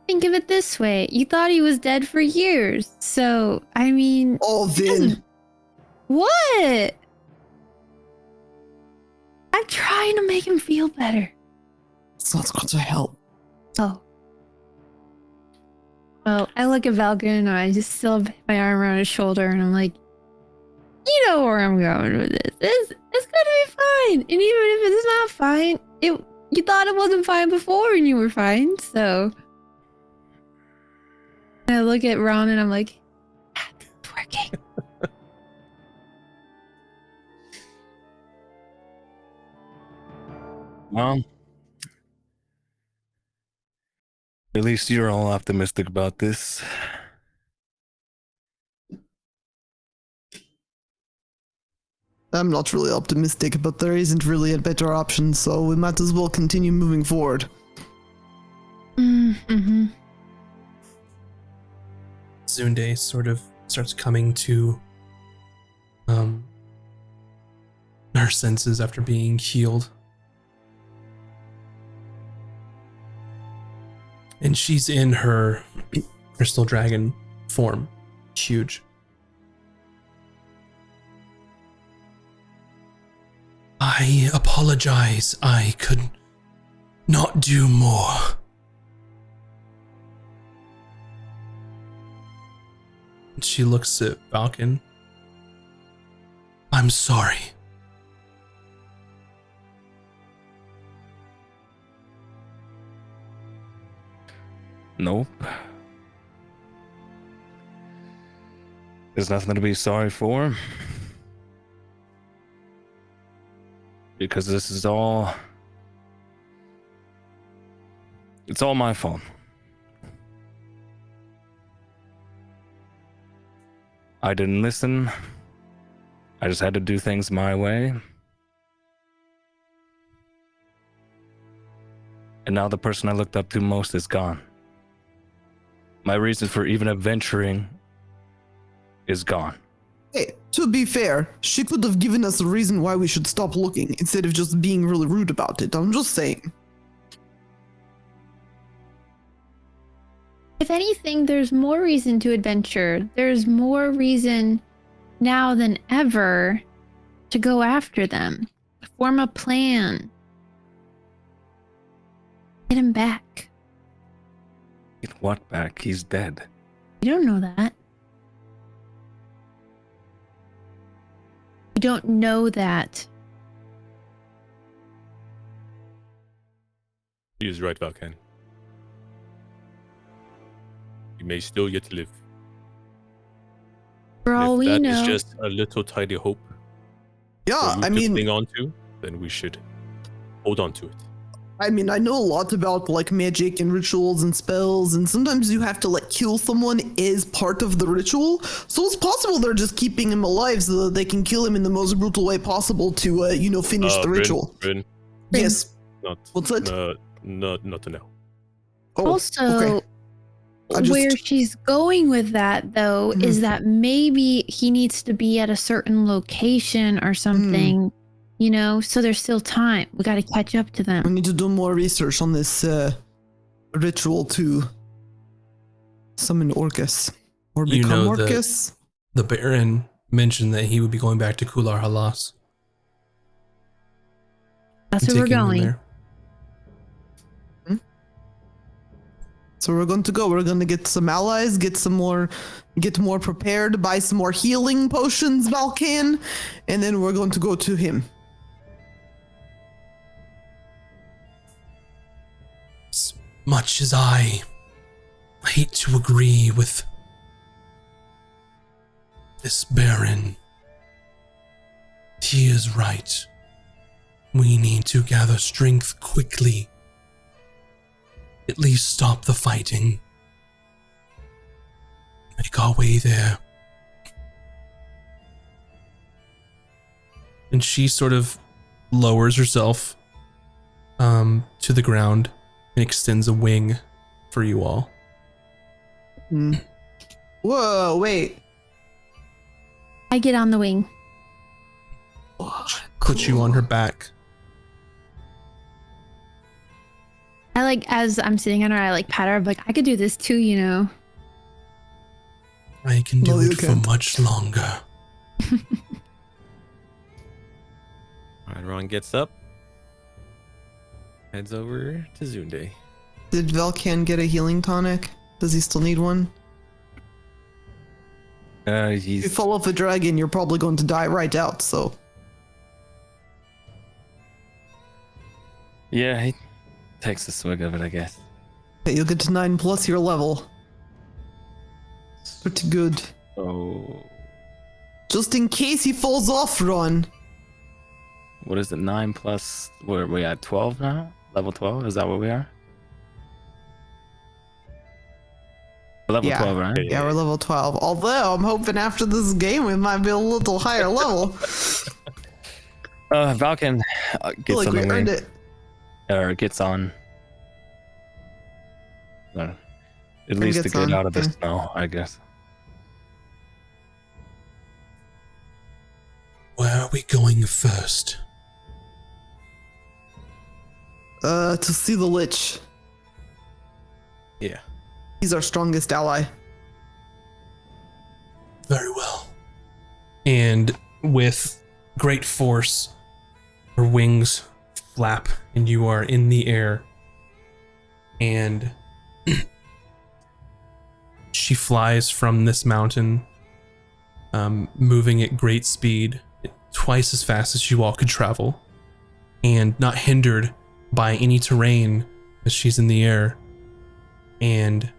think of it this way. You thought he was dead for years. So, I mean, Oh, Vin. what? I'm trying to make him feel better. It's not going to help. Oh. Well, I look at Valken and I just still have my arm around his shoulder and I'm like, you know where I'm going with this. It's gonna be fine. And even if it's not fine, You thought it wasn't fine before and you were fine, so. And I look at Ron and I'm like, it's working. Well, at least you're all optimistic about this. I'm not really optimistic, but there isn't really a better option, so we might as well continue moving forward. Mm-hmm. Zunde sort of starts coming to her senses after being healed. And she's in her crystal dragon form. Huge. I apologize. I could not do more. She looks at Falcon. I'm sorry. Nope. There's nothing to be sorry for. Because this is all... It's all my fault. I didn't listen. I just had to do things my way. And now the person I looked up to most is gone. My reason for even adventuring is gone. Hey, to be fair, she could have given us a reason why we should stop looking instead of just being really rude about it. I'm just saying. If anything, there's more reason to adventure. There's more reason now than ever to go after them. Form a plan. Get him back. Get what back? He's dead. You don't know that. You don't know that. He is right, Valkan. You may still yet live. For And all if we that know. is just a little tiny hope Yeah, for you I to mean, cling on to, then we should hold on to it. I know a lot about like magic and rituals and spells, and sometimes you have to like kill someone as part of the ritual. So it's possible they're just keeping him alive so that they can kill him in the most brutal way possible to, finish the ritual. Bryn, Yes. not What's that? not to know. Oh, Also, okay. I just- where she's going with that, though, is that maybe he needs to be at a certain location or something, so there's still time. We got to catch up to We them. need to do more research on this ritual to summon Orcus or You become know that- Orcus. The Baron mentioned that he would be going back to Kular Halas. That's and where we're taking them going. there. So we're going to go. We're going to get some allies, get more prepared, buy some more healing potions, Valkan, and then we're going to go to him. As much as I hate to agree with this Baron, he is right. We need to gather strength quickly. At least stop the fighting. Make our way there. And she sort of lowers herself to the ground and extends a wing for you all. Whoa, wait. I get on the wing. Puts you on her back. As I'm sitting on her, I pat her. I'm like, I could do this too, I can do No, you it for can't. much longer. Alright, Ron gets up. Heads over to Zunde. Did Valkan get a healing tonic? Does he still need one? If you He's fall off a dragon, you're probably going to die right out, so. yeah. takes a swig of it, I guess. Okay, you'll get to 9 plus your level. Pretty good. Oh, Just in case he falls off, Ron. what is it? 9 plus. What are we at? 12 now? Level 12? Is that what we are? Level Yeah. 12, right? Yeah, we're level 12. Although, I'm hoping after this game we might be a little higher level. Valken I feel gets like on we the earned wing. it. Or gets on. At least to gets get on, out of the yeah. snow, I guess. Where are we going first? To see the Lich. Yeah. He's our strongest ally. Very well. And with great force, her wings flap and you are in the air. And she flies from this mountain, moving at great speed, twice as fast as you all could travel, and not hindered by any terrain as she's in the air. And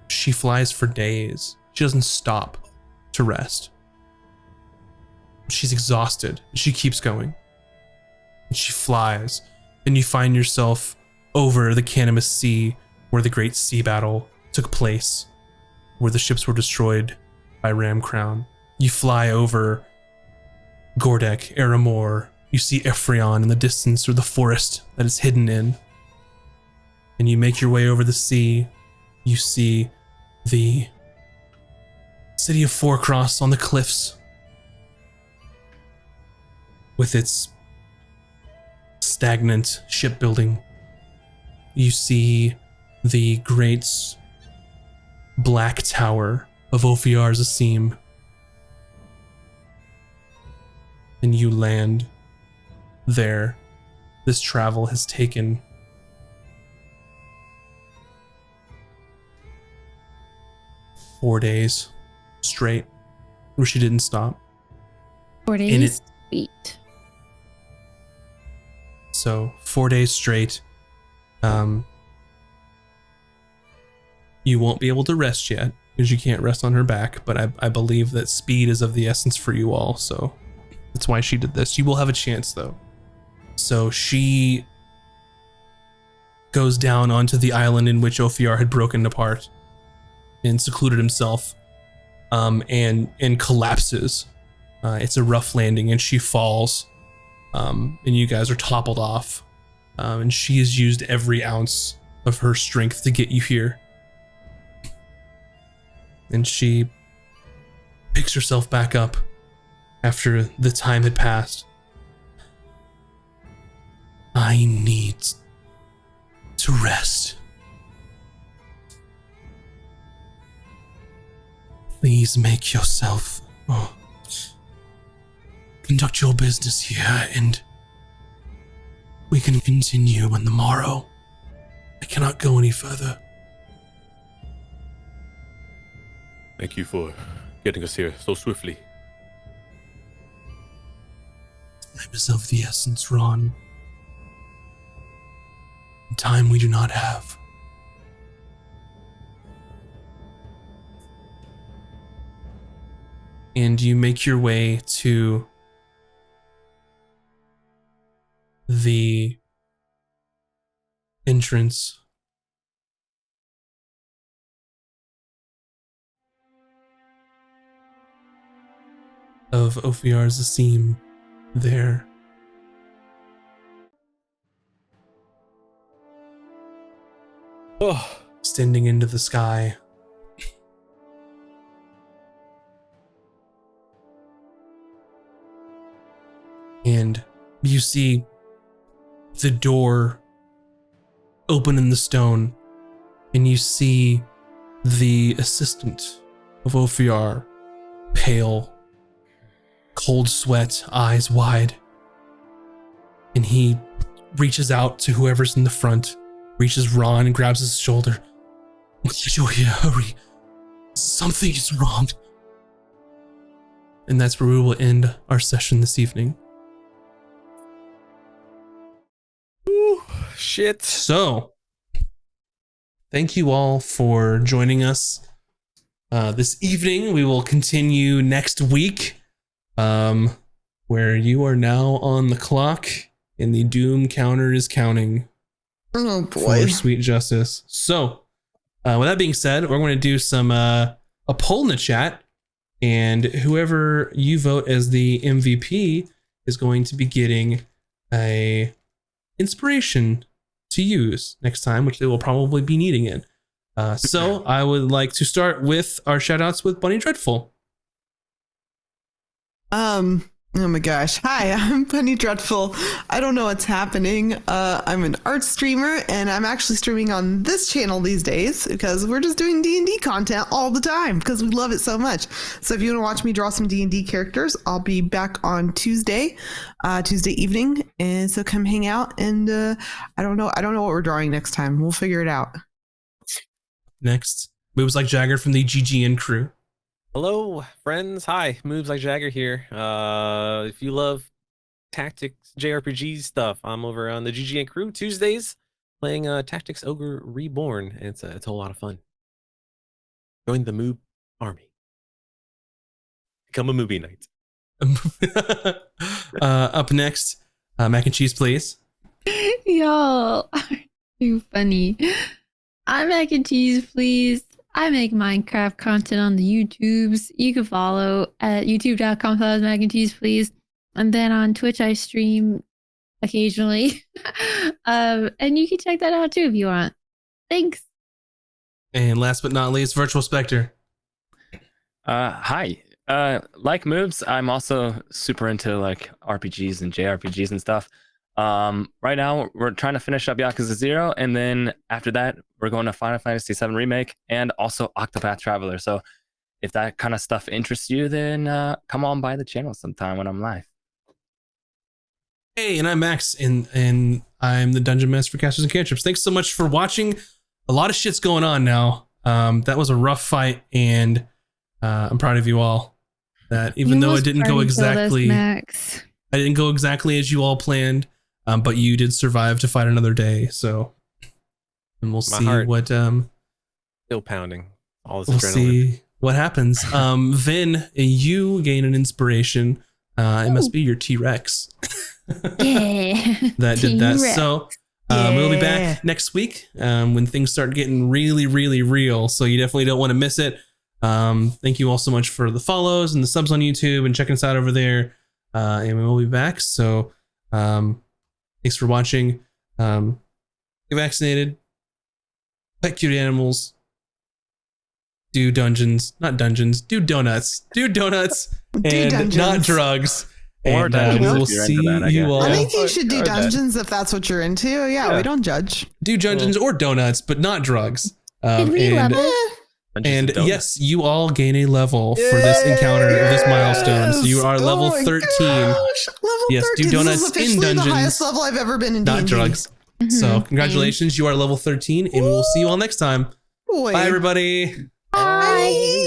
she flies for days. She doesn't stop to rest. She's exhausted. She keeps going. And she flies. And you find yourself over the Canamus Sea, where the great sea battle took place, where the ships were destroyed by Ram Crown. You fly over Gordek, Aramor. You see Ephrion in the distance, or the forest that it's hidden in. And you make your way over the sea. You see the city of Fourcross on the cliffs, with its stagnant shipbuilding. You see the great black tower of Ophiar's Asim. And you land there. This travel has taken 4 days straight, where she didn't stop. 4 And days? Sweet. So 4 days straight. You won't be able to rest yet, because you can't rest on her back, but I believe that speed is of the essence for you all, so that's why she did this. You will have a chance, though. So she goes down onto the island in which Ophiar had broken apart and secluded himself, and collapses. It's a rough landing, and she falls, and you guys are toppled off. And she has used every ounce of her strength to get you here. And she picks herself back up after the time had passed. I need to rest. Please make yourself... conduct your business here, and we can continue on the morrow. I cannot go any further. Thank you for getting us here so swiftly. Time is of the essence, Ron. Time we do not have. And you make your way to the entrance of Ophiar's Asim there. Oh, Extending into the sky. And you see the door open in the stone, and you see the assistant of Ophiar, pale, cold sweat, eyes wide. And he reaches out to whoever's in the front, reaches Ron and grabs his shoulder. I'm glad you're here, hurry. Something is wrong. And that's where we will end our session this evening. whew. Shit. So, thank you all for joining us this evening. We will continue next week, where you are now on the clock and the doom counter is counting Oh boy. for sweet justice. So, with that being said, we're going to do some a poll in the chat, and whoever you vote as the MVP is going to be getting a inspiration to use next time, which they will probably be needing it. So I would like to start with our shout outs with Bunny Dreadful. Oh my gosh. Hi, I'm Bunny Dreadful. I don't know what's happening. I'm an art streamer, and I'm actually streaming on this channel these days because we're just doing D&D content all the time because we love it so much. So if you want to watch me draw some D&D characters, I'll be back on Tuesday evening, and so come hang out. And I don't know what we're drawing next time. We'll figure it out. Next, moves like Jagger from the GGN crew. Hello, friends. Hi, Moves Like Jagger here. If you love tactics, JRPG stuff, I'm over on the GGN crew Tuesdays playing Tactics Ogre Reborn. And it's a whole lot of fun. Join the Moob army. Become a movie night. Up next, mac and cheese, please. Y'all are too funny. I'm Mac and Cheese, please. I make Minecraft content on the YouTubes. You can follow at youtube.com/mac and cheese, please. And then on Twitch, I stream occasionally. And you can check that out too if you want. Thanks. And last but not least, Virtual Spectre. Hi. Like Moves, I'm also super into like RPGs and JRPGs and stuff. Right now we're trying to finish up Yakuza 0, and then after that we're going to Final Fantasy 7 Remake and also Octopath Traveler. So if that kind of stuff interests you, then come on by the channel sometime when I'm live. Hey, and I'm Max, and I'm the Dungeon Master for Casters and Cantrips. Thanks so much for watching. A lot of shit's going on now. That was a rough fight, and I'm proud of you all. That even though it didn't go exactly, Max. I didn't go exactly as you all planned, but you did survive to fight another day. So, and we'll My see heart. what Still pounding. All this we'll adrenaline. see what happens. Vin, you gain an inspiration. It must be your T-Rex. Yeah. That did that. T-Rex. So we'll be Yeah. back next week when things start getting really, really real. So you definitely don't want to miss it. Thank you all so much for the follows and the subs on YouTube and checking us out over there. And we'll be back. So thanks for watching. Get vaccinated. Pet cute animals. Do dungeons, not dungeons. Do donuts. Do donuts. Do And dungeons. not drugs. Or And dungeons we if will you're see into that, I you guess. all. I think you should do Or that. dungeons if that's what you're into. Yeah, we don't judge. Do dungeons or donuts, but not drugs. Did we and level? and yes, you all gain a level for this encounter, this milestone. So you are level 13, Level Yes, 13. do This donuts is in officially dungeons, the highest level I've ever been in not D&D. drugs. So congratulations, you are level 13, and we will see you all next time. Boy. Bye, everybody. Bye.